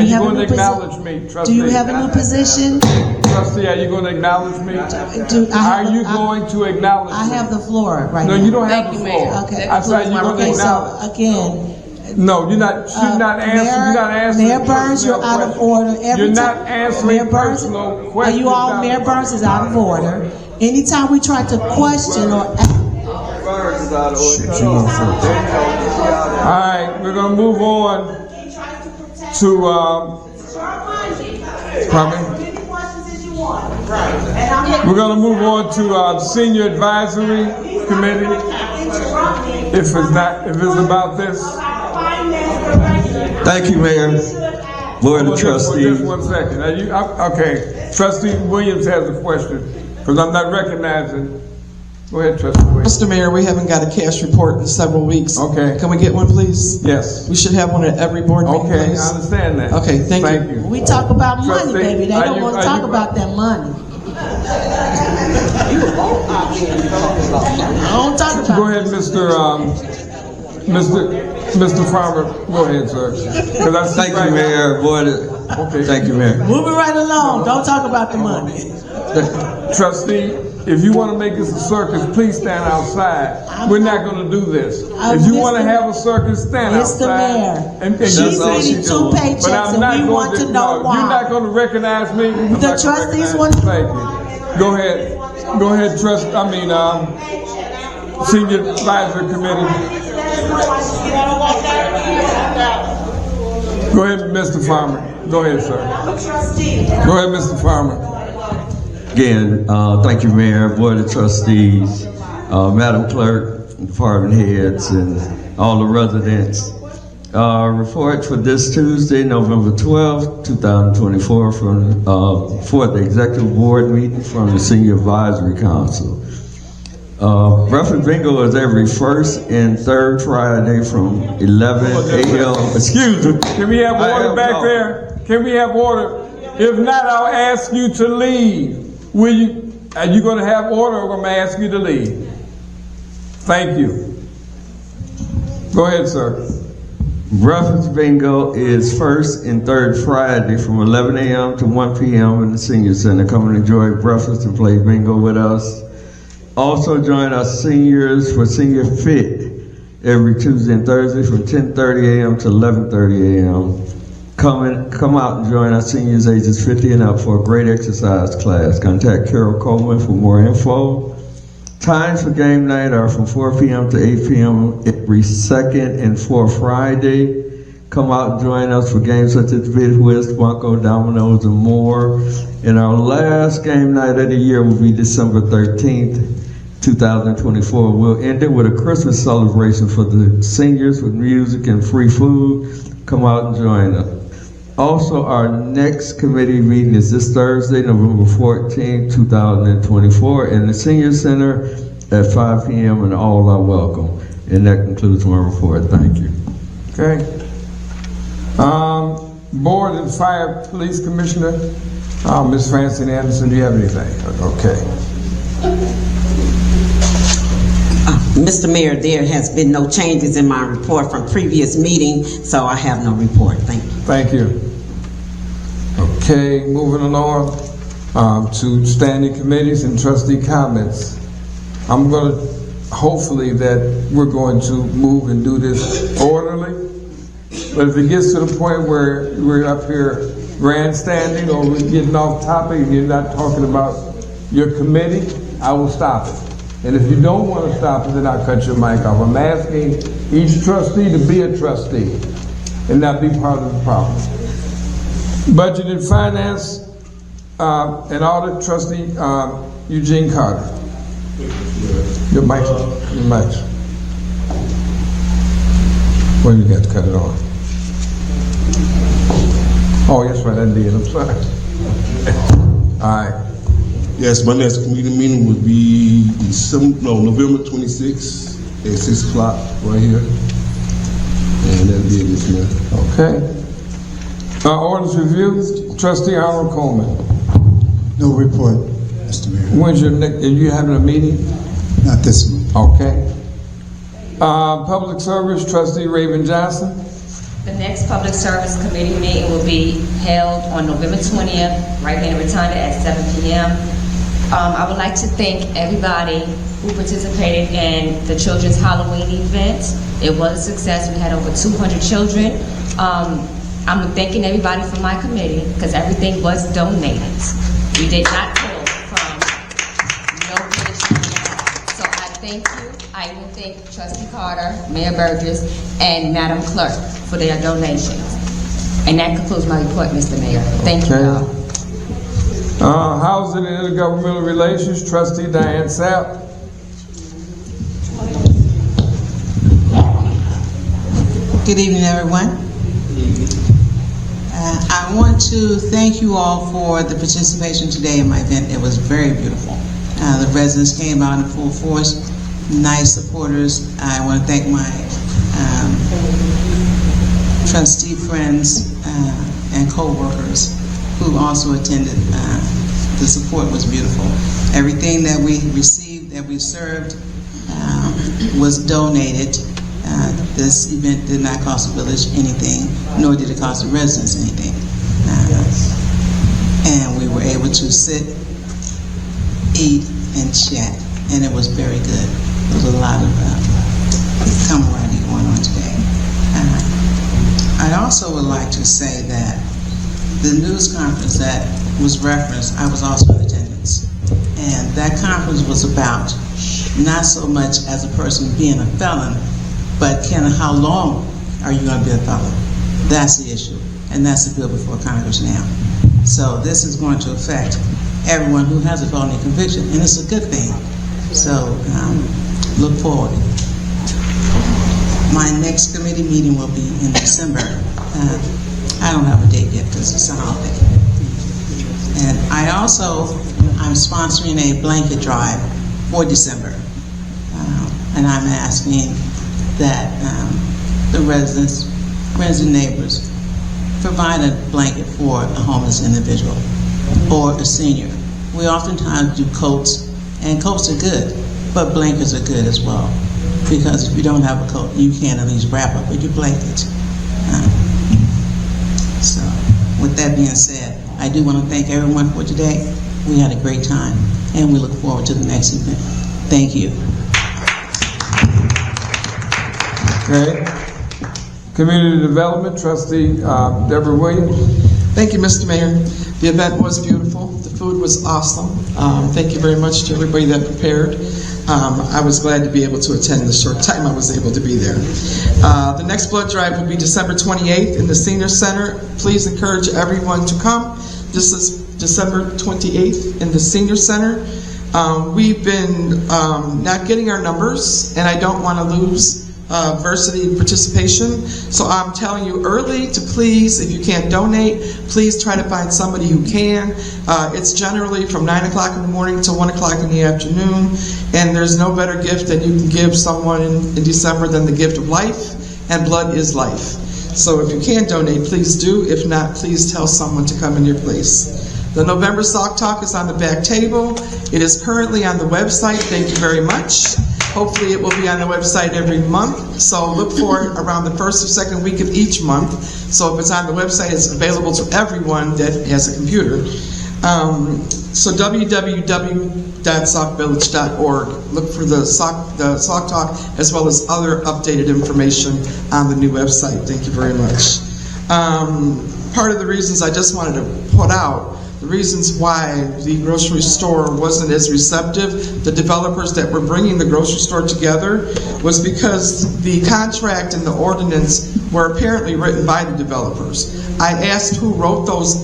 you going to acknowledge me? Do you have a new position? Do you have a new position? Trustee, are you going to acknowledge me? Are you going to acknowledge me? I have the floor right now. No, you don't have the floor. Okay. I said you're going to acknowledge. So again. No, you're not answering. Mayor Burns, you're out of order. You're not answering personal questions. Are you all? Mayor Burns is out of order. Anytime we try to question or Burns is out of order. All right, we're going to move on to we're going to move on to Senior Advisory Committee. If it's about this. Thank you, Mayor. Board of Trustees. Just 1 second. Okay. Trustee Williams has a question because I'm not recognizing. Go ahead, Trustee Williams. Mr. Mayor, we haven't got a cash report in several weeks. Okay. Can we get one, please? Yes. We should have one at every board meeting, Okay, please. I understand that. Okay, thank you. we talk about money, Trustee, baby. They don't want to talk about that money. I don't talk about. Go ahead, Mr. Farmer. Go ahead, sir. Thank you, Mayor. Okay. Thank you, Mayor. Moving right along. Don't talk about the money. Trustee, if you want to make this a circus, please stand outside. We're not going to do this. If you want to have a circus, stand outside. Mr. Mayor, she's getting 2 paychecks and we want to know why. You're not going to recognize me. The trustees want to. Thank you. Go ahead. Go ahead, Senior Advisory Committee. Go ahead, Mr. Farmer. Go ahead, sir. Go ahead, Mr. Farmer. Again, thank you, Mayor, Board of Trustees, Madam Clerk, Department Heads, and all the residents. Report for this Tuesday, November 12th, 2024, for the Executive Board meeting from the Senior Advisory Council. Breakfast bingo is every first and third Friday from 11 a.m. Excuse me. Can we have order back there? Can we have order? If not, I'll ask you to leave. Are you going to have order or am I ask you to leave? Thank you. Go ahead, sir. Breakfast bingo is first and third Friday from 11 a.m. to 1 p.m. in the Senior Center. Come and enjoy breakfast and play bingo with us. Also join our seniors for Senior Fit every Tuesday and Thursday from 10:30 a.m. to 11:30 a.m. Come out and join our seniors ages 50 and up for a great exercise class. Contact Carol Coleman for more info. Times for game night are from 4 p.m. to 8 p.m. every second and fourth Friday. Come out and join us for games such as Bid Whist, Bunko, Dominoes, and more. And our last game night of the year will be December 13th, 2024. We'll end it with a Christmas celebration for the seniors with music and free food. Come out and join us. Also, our next committee meeting is this Thursday, November 14th, 2024, in the Senior Center at 5 p.m. and all are welcome. And that concludes my report. Thank you. Okay. Board and Fire Police Commissioner, Ms. Francine Anderson, do you have anything? Okay. Mr. Mayor, there has been no changes in my report from previous meeting, so I have no report. Thank you. Thank you. Okay, moving along to standing committees and trustee comments. I'm going to, hopefully that we're going to move and do this orderly, but if it gets to the point where we're up here grandstanding or we're getting off topic and you're not talking about your committee, I will stop it. And if you don't want to stop it, then I'll cut your mic off. I'm asking each trustee to be a trustee and not be part of the problem. Budget and Finance and Audit, Trustee Eugene Carter. Your mic. Well, you got to cut it off. Oh, yes, right, I did. I'm sorry. All right. Yes, my next committee meeting would be November 26th at 6 o'clock right here. And that'll be it this year. Okay. Orders review, Trustee Arnold Coleman. No report, Mr. Mayor. When's your next, are you having a meeting? Not this month. Okay. Public Service, Trustee Raven Johnson. The next Public Service Committee meeting will be held on November 20th, right here in Rotunda at 7 p.m. I would like to thank everybody who participated in the Children's Halloween event. It was a success. We had over 200 children. I'm thanking everybody from my committee because everything was donated. We did not pull from no ministry. So I thank you. I even thank Trustee Carter, Mayor Burgess, and Madam Clerk for their donations. And that concludes my report, Mr. Mayor. Thank you, y'all. Housing and Intergovernmental Relations, Trustee Diane Sauk. Good evening, everyone. I want to thank you all for the participation today in my event. It was very beautiful. The residents came out in full force, nice supporters. I want to thank my trustee friends and co-workers who also attended. The support was beautiful. Everything that we received, that we served, was donated. This event did not cost the village anything, nor did it cost the residents anything. And we were able to sit, eat, and chat, and it was very good. There was a lot of camaraderie going on today. I also would like to say that the news conference that was referenced, I was also in attendance. And that conference was about not so much as a person being a felon, but how long are you going to be a felon? That's the issue. And that's the bill before Congress now. So this is going to affect everyone who has a felony conviction, and it's a good thing. So look forward. My next committee meeting will be in December. I don't have a date yet because it's a holiday. And I'm sponsoring a blanket drive for December. And I'm asking that the residents, friends and neighbors, provide a blanket for a homeless individual or a senior. We oftentimes do coats, and coats are good, but blankets are good as well. Because if you don't have a coat, you can at least wrap up with your blanket. time. So, with that being said, I do want to thank everyone for today. We had a great time, and we look forward to the next event. Thank you. Okay. Community Development, Trustee Debbie Williams. Thank you, Mr. Mayor. The event was beautiful. The food was awesome. Thank you very much to everybody that prepared. I was glad to be able to attend the short time I was able to be there. The next blood drive will be December 28th in the Senior Center. Please encourage everyone to come. This is December 28th in the Senior Center. We've been not getting our numbers, and I don't want to lose varsity participation. So I'm telling you early to please, if you can't donate, please try to find somebody who can. It's generally from 9 o'clock in the morning to 1 o'clock in the afternoon, and there's no better gift that you can give someone in December than the gift of life, and blood is life. So if you can donate, please do. If not, please tell someone to come in your place. The November Sauk Talk is on the back table. It is currently on the website. Thank you very much. Hopefully it will be on the website every month, so look for it around the first or second week of each month. So if it's on the website, it's available to everyone that has a computer. So www.saukvillage.org. Look for the Sauk Talk as well as other updated information on the new website. Thank you very much. Part of the reasons I just wanted to put out, the reasons why the grocery store wasn't as receptive, the developers that were bringing the grocery store together, was because the contract and the ordinance were apparently written by the developers. I asked who wrote those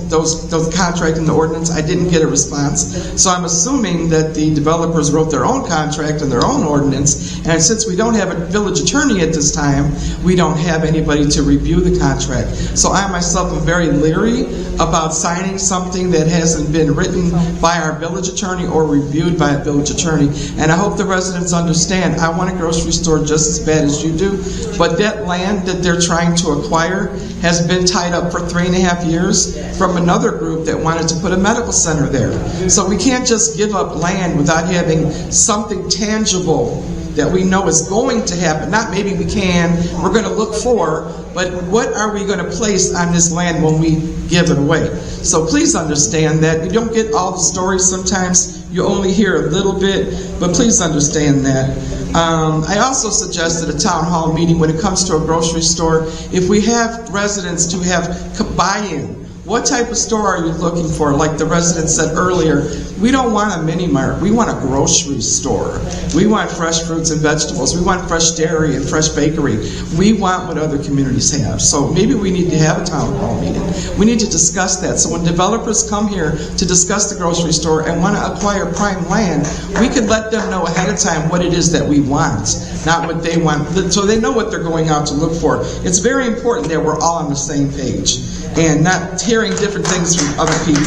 contract and the ordinance. I didn't get a response. So I'm assuming that the developers wrote their own contract and their own ordinance. And since we don't have a village attorney at this time, we don't have anybody to review the contract. So I myself am very leery about signing something that hasn't been written by our village attorney or reviewed by a village attorney. And I hope the residents understand, I want a grocery store just as bad as you do, but that land that they're trying to acquire has been tied up for 3.5 years from another group that wanted to put a medical center there. So we can't just give up land without having something tangible that we know is going to happen. Not maybe we can, we're going to look for, but what are we going to place on this land when we give it away? So please understand that you don't get all the stories. Sometimes you only hear a little bit, but please understand that. I also suggested a town hall meeting when it comes to a grocery store. If we have residents to have buy-in, what type of store are you looking for? Like the resident said earlier, we don't want a mini mart, we want a grocery store. We want fresh fruits and vegetables, we want fresh dairy and fresh bakery. We want what other communities have. So maybe we need to have a town hall meeting. We need to discuss that. So when developers come here to discuss the grocery store and want to acquire prime land, we can let them know ahead of time what it is that we want, not what they want, so they know what they're going out to look for. It's very important that we're all on the same page and not hearing different things from other people.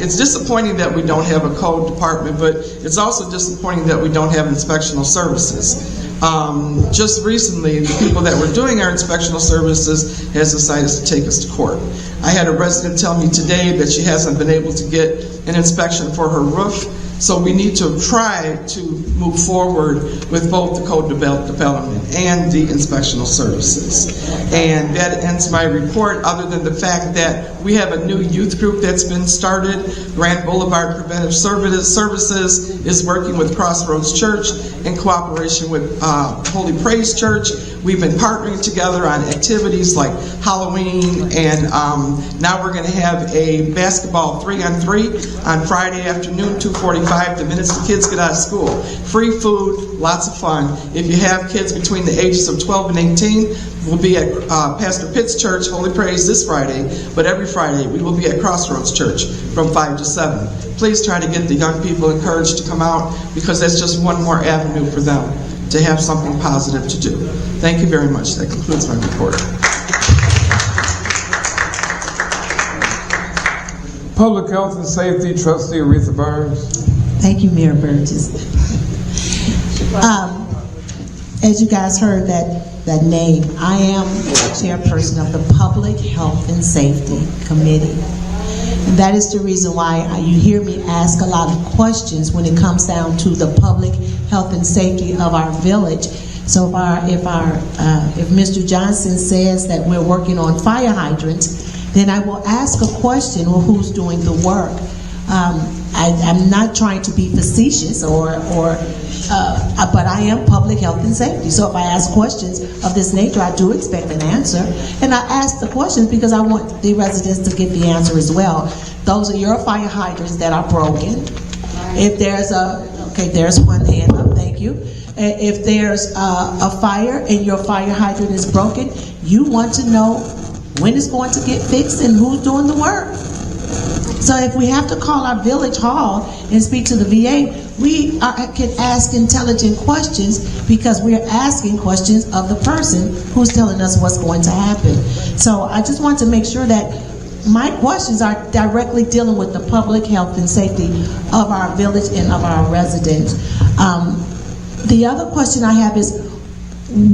It's disappointing that we don't have a code department, but it's also disappointing that we don't have inspectional services. Just recently, the people that were doing our inspectional services has decided to take us to court. I had a resident tell me today that she hasn't been able to get an inspection for her roof. So we need to try to move forward with both the code development and the inspectional services. And that ends my report, other than the fact that we have a new youth group that's been started. Grand Boulevard Preventive Services is working with Crossroads Church in cooperation with Holy Praise Church. We've been partnering together on activities like Halloween, and now we're going to have a basketball 3-on-3 on Friday afternoon, 2:45, the minutes the kids get out of school. Free food, lots of fun. If you have kids between the ages of 12 and 18, we'll be at Pastor Pitt's church, Holy Praise, this Friday, but every Friday we will be at Crossroads Church from 5 to 7. Please try to get the young people encouraged to come out, because that's just one more avenue for them to have something positive to do. Thank you very much. That concludes my report. Public Health and Safety, Trustee Aretha Burns. Thank you, Mayor Burgess. As you guys heard that name, I am chairperson of the Public Health and Safety Committee. And that is the reason why you hear me ask a lot of questions when it comes down to the public health and safety of our village, So if Mr. Johnson says that we're working on fire hydrants, then I will ask a question, well, who's doing the work? I'm not trying to be facetious but I am public health and safety. So if I ask questions of this nature, I do expect an answer. And I ask the questions because I want the residents to get the answer as well. Those are your fire hydrants that are broken. If there's there's one hand up, thank you. If there's a fire and your fire hydrant is broken, you want to know when it's going to get fixed and who's doing the work. So if we have to call our village hall and speak to the VA, we can ask intelligent questions because we're asking questions of the person who's telling us what's going to happen. So I just want to make sure that my questions are directly dealing with the public health and safety of our village and of our residents. The other question I have is,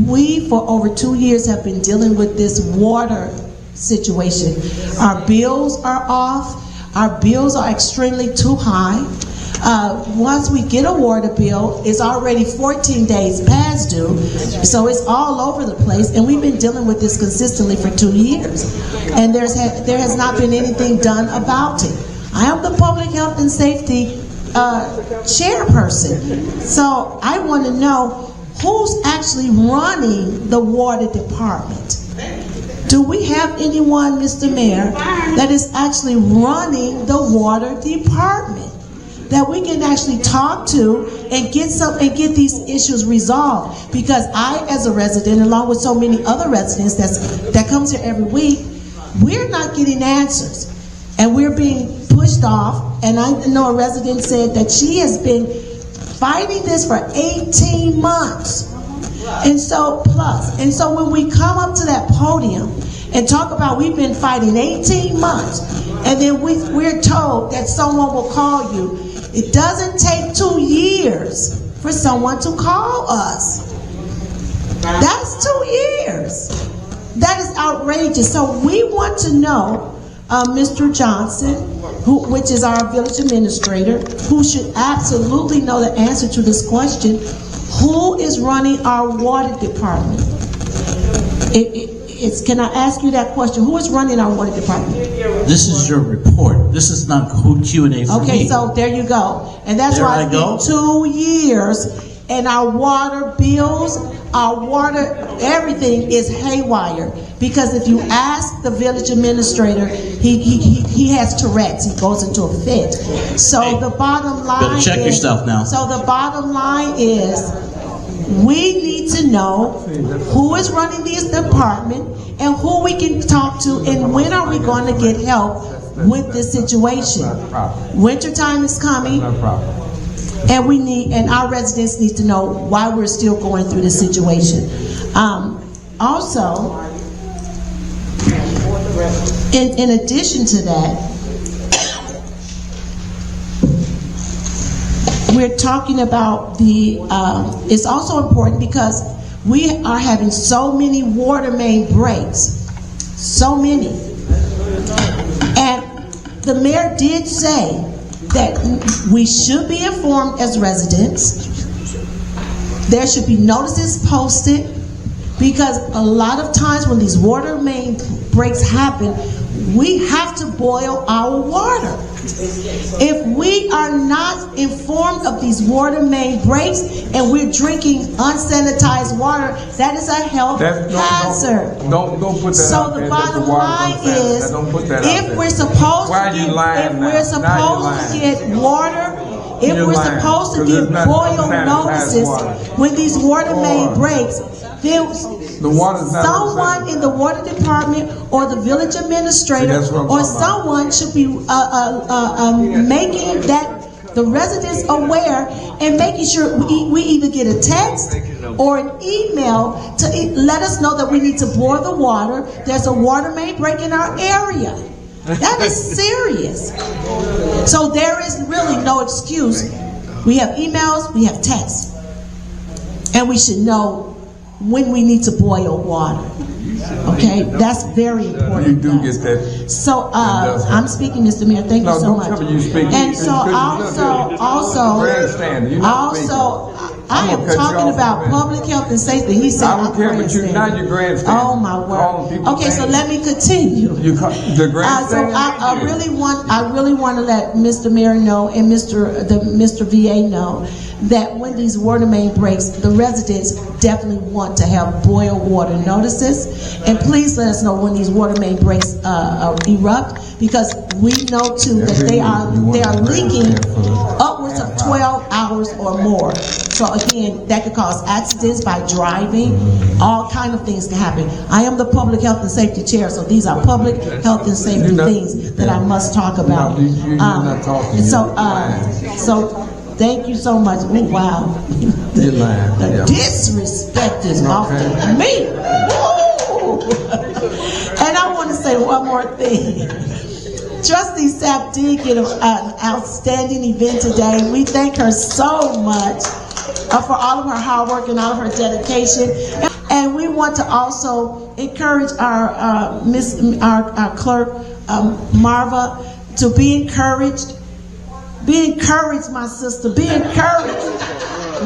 we for over 2 years have been dealing with this water situation. Our bills are off. Our bills are extremely too high. Once we get a water bill, it's already 14 days past due, so it's all over the place, and we've been dealing with this consistently for 2 years, and there has not been anything done about it. I am the public health and safety chairperson, so I want to know who's actually running the water department. Do we have anyone, Mr. Mayor, that is actually running the water department that we can actually talk to and get these issues resolved? Because I, as a resident, along with so many other residents that comes here every week, we're not getting answers, and we're being pushed off. And I know a resident said that she has been fighting this for 18 months. And so when we come up to that podium and talk about we've been fighting 18 months, and then we're told that someone will call you, it doesn't take 2 years for someone to call us. That's 2 years. That is outrageous. So we want to know, Mr. Johnson, which is our village administrator, who should absolutely know the answer to this question: who is running our water department? Can I ask you that question? Who is running our water department? This is your report. This is not Q&A for me. Okay, so there you go. And that's why it's been 2 years, and our water bills, our water, everything is haywire. Because if you ask the village administrator, he has Tourette's. He goes into a fit. So the bottom line better check yourself now. So the bottom line is, we need to know who is running this department and who we can talk to, and when are we going to get help with this situation. Wintertime is coming, and our residents need to know why we're still going through this situation. Also, in addition to that, we're talking about it's also important because we are having so many water main breaks, so many. And the mayor did say that we should be informed as residents. There should be notices posted, because a lot of times when these water main breaks happen, we have to boil our water. If we are not informed of these water main breaks and we're drinking unsanitized water, that is a health hazard. Don't put that so out the there. bottom line is, if we're supposed to get water, if we're supposed to get boil notices when these water main breaks, then someone in the water department or the village administrator or someone should be making the residents aware and making sure we either get a text or an email to let us know that we need to boil the water. There's a water main break in our area. That is serious. So there is really no excuse. We have emails, we have texts, and we should know when we need to boil water. Okay, that's very important. You do get that. So I'm speaking, Mr. Mayor. Thank you so much. Tell me you speak. And so I am talking about public health and safety. He said, I don't care, but now you're grandstanding. Oh my word. Okay, so let me continue. The grandstanding. So I really want to let Mr. Mayor know and Mr. VA know that when these water main breaks, the residents definitely want to have boil water notices. And please let us know when these water main breaks erupt, because we know too that they are leaking upwards of 12 hours or more. So again, that could cause accidents by driving. All kind of things can happen. I am the public health and safety chair, so these are public health and safety things that I must talk about. You're not talking. So thank you so much. Ooh, wow. The disrespect is off to me. And I want to say one more thing. Trustee Sapp did get an outstanding event today. We thank her so much for all of her hard work and all of her dedication. And we want to also encourage our clerk, Marva, to be encouraged. Be encouraged, my sister. Be encouraged.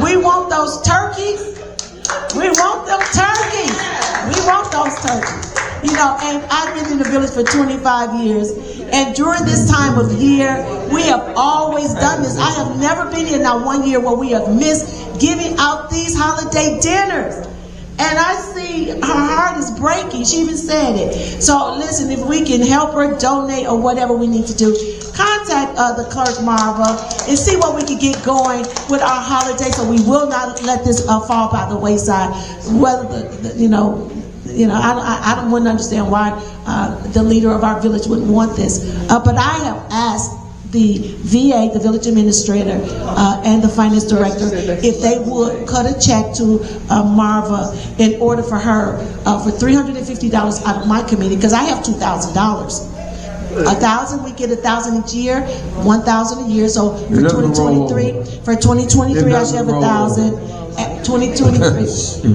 We want those turkeys. We want them turkeys. We want those turkeys. You know, and I've been in the village for 25 years. And during this time of year, we have always done this. I have never been here now 1 year where we have missed giving out these holiday dinners. And I see her heart is breaking. She even said it. So listen, if we can help her donate or whatever we need to do, contact the clerk Marva and see what we can get going with our holiday, so we will not let this fall by the wayside. Whether I wouldn't understand why the leader of our village wouldn't want this. But I have asked the VA, the village administrator, and the finance director, if they would cut a check to Marva in order for her for $350 out of my committee, because I have $2,000. 1,000, we get 1,000 each year, 1,000 a year. So for 2023, I should have 1,000. 2023.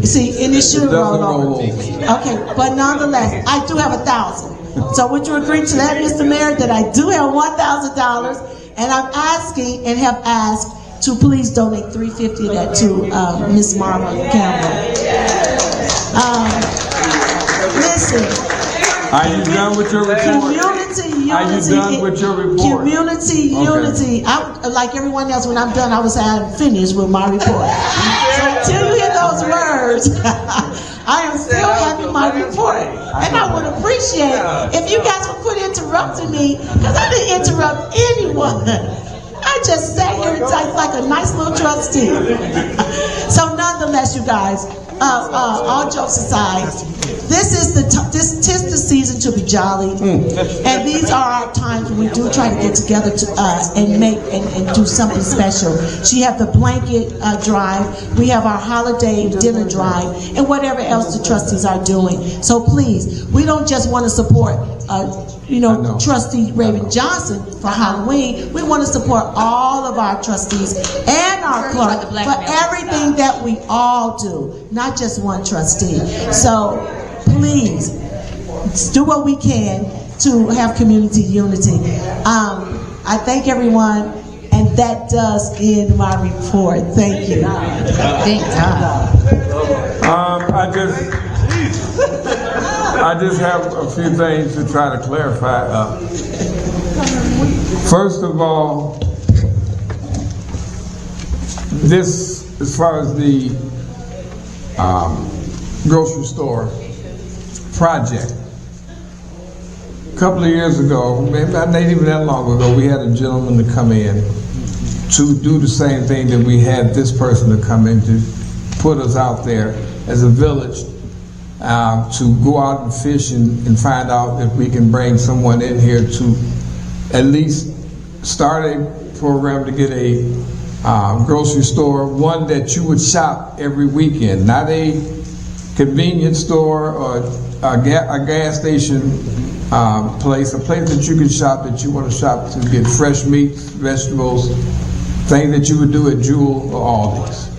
See, and it should roll over. Okay, but nonetheless, I do have 1,000. So would you agree to that, Mr. Mayor, that I do have $1,000, and I'm asking and have asked to please donate $350 of that to Miss Marva Campbell. Listen. Are you done with your report? Community unity. Are you done with your report? Community unity. I'm like everyone else. When I'm done, I was finished with my report. So until you hear those words, I am still having my report. And I would appreciate if you guys would quit interrupting me, because I didn't interrupt anyone. I just sat here like a nice little trustee. So nonetheless, you guys, all jokes aside, this is the season to be jolly, and these are our times when we do try to get together and make and do something special. She have the blanket drive, we have our holiday dinner drive, and whatever else the trustees are doing. So please, we don't just want to support Trustee Raven Johnson for Halloween. We want to support all of our trustees and our clerk for everything that we all do, not just one trustee. So please do what we can to have community unity. I thank everyone, and that does end my report. Thank you. Thank God. I just have a few things to try to clarify. First of all, this, as far as the grocery store project, a couple of years ago, maybe not even that long ago, we had a gentleman to come in to do the same thing that we had this person to come in to put us out there as a village to go out and fish and find out if we can bring someone in here to at least start a program to get a grocery store, one that you would shop every weekend, not a convenience store or a gas station place, a place that you can shop, that you want to shop to get fresh meats, vegetables, things that you would do at Jewel or Aldi's.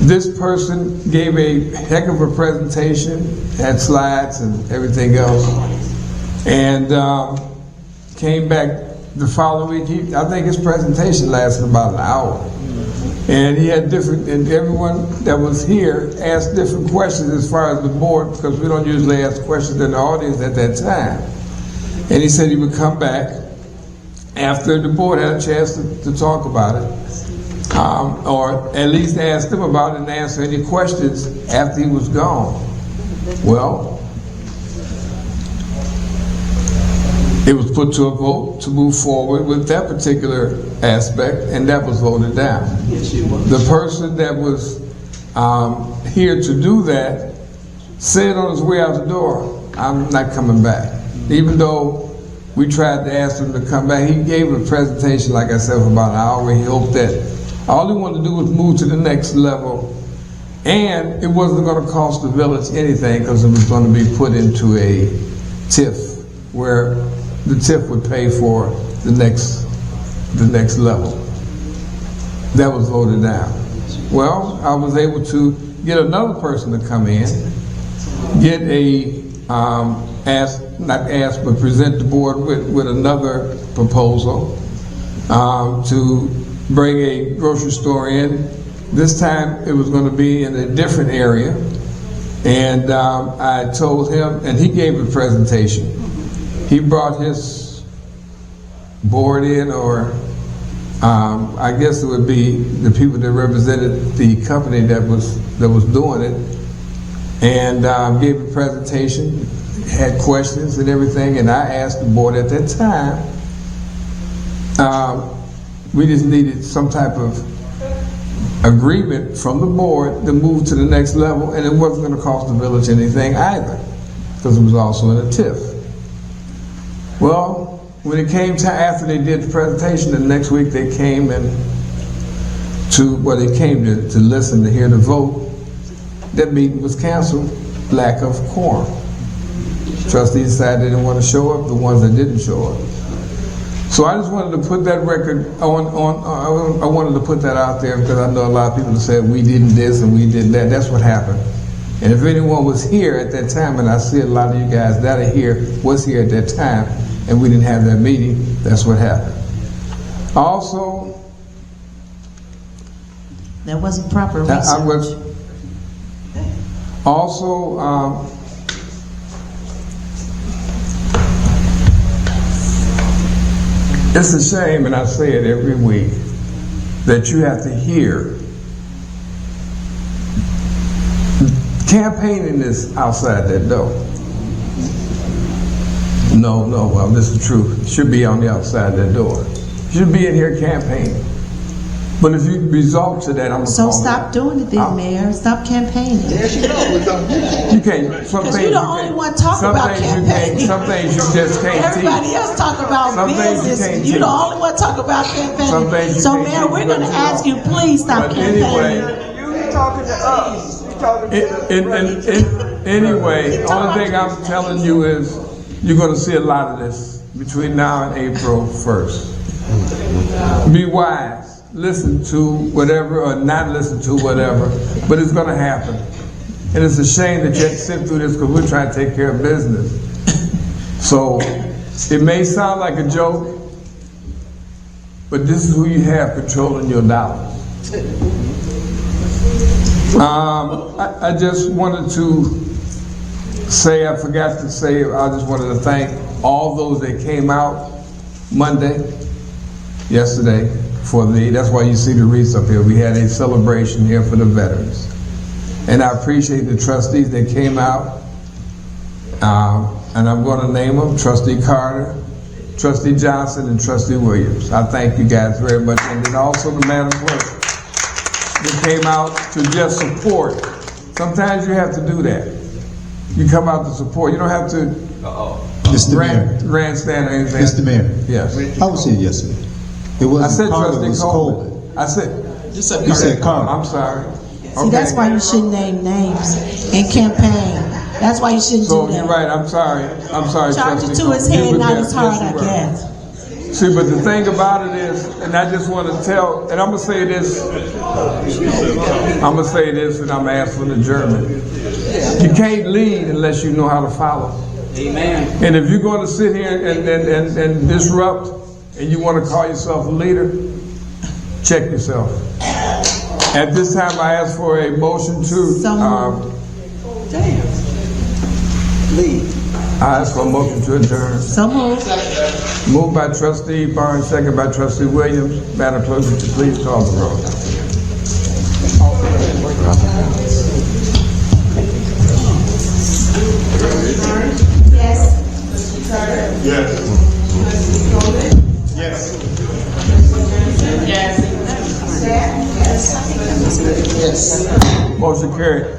This person gave a heck of a presentation, had slides and everything else, and came back the following week. I think his presentation lasted about an hour. And he had different, and everyone that was here asked different questions as far as the board, because we don't usually ask questions in the audience at that time. And he said he would come back after the board had a chance to talk about it, or at least ask them about it and answer any questions after he was gone. Well, it was put to a vote to move forward with that particular aspect, and that was voted down. The person that was here to do that said on his way out the door, "I'm not coming back." Even though we tried to ask him to come back, he gave a presentation, like I said, for about an hour, where he hoped that all he wanted to do was move to the next level, and it wasn't going to cost the village anything because it was going to be put into a TIF, where the TIF would pay for the next level. That was voted down. Well, I was able to get another person to come in, get a but present the board with another proposal to bring a grocery store in. This time it was going to be in a different area, and I told him, and he gave a presentation. He brought his board in, or I guess it would be the people that represented the company that was doing it, and gave a presentation, had questions and everything, and I asked the board at that time, we just needed some type of agreement from the board to move to the next level, and it wasn't going to cost the village anything either, because it was also in a TIF. Well, when it came time, after they did the presentation, the next week they came to listen, to hear the vote. That meeting was canceled, lack of quorum. Trustees decided they didn't want to show up, the ones that didn't show up. So I just wanted to put that record on I wanted to put that out there, because I know a lot of people said we didn't this and we did that. That's what happened. And if anyone was here at that time, and I see a lot of you guys that are here, was here at that time, and we didn't have that meeting, that's what happened. Also, that wasn't proper research. It's a shame, and I say it every week, that you have to hear campaigning is outside that door. No, well, this is true. It should be on the outside that door. You should be in here campaigning. But if you resort to that, I'm so stop doing it then, Mayor. Stop campaigning. There she goes. You can't. Because you're the only one talking about campaigning. Some things you just can't teach. Everybody else talk about business. You're the only one talk about campaigning. So, Mayor, we're going to ask you, please stop campaigning. You talking to us. You talking to Anyway, only thing I'm telling you is you're going to see a lot of this between now and April 1st. Be wise. Listen to whatever or not listen to whatever, but it's going to happen. And it's a shame that you have to sit through this, because we're trying to take care of business. So it may sound like a joke, but this is who you have controlling your dollars. I just wanted to say, I forgot to say, I just wanted to thank all those that came out yesterday, that's why you see the wreaths up here. We had a celebration here for the veterans. And I appreciate the trustees that came out. And I'm going to name them: Trustee Carter, Trustee Johnson, and Trustee Williams. I thank you guys very much. And then also the Madam Clerk that came out to just support. Sometimes you have to do that. You come out to support. You don't have to grandstand or anything. Mr. Mayor. Yes. I was here yesterday. It wasn't Carter, it was Coleman. I said, you said Carter. I'm sorry. See, that's why you shouldn't name names in campaign. That's why you shouldn't do that. So you're right. I'm sorry. Charge it to his head, not his heart, I guess. See, but the thing about it is, and I just want to tell, and I'm going to say this, and I'm asking the German. You can't lead unless you know how to follow. Amen. And if you're going to sit here and disrupt, and you want to call yourself a leader, check yourself. At this time, I ask for a motion to, I ask for a motion to adjourn. So moved. Moved by Trustee Burns, second by Trustee Williams. Madam Clerk, would you please call the roll? Yes. Yes. Yes. Yes. Motion carried.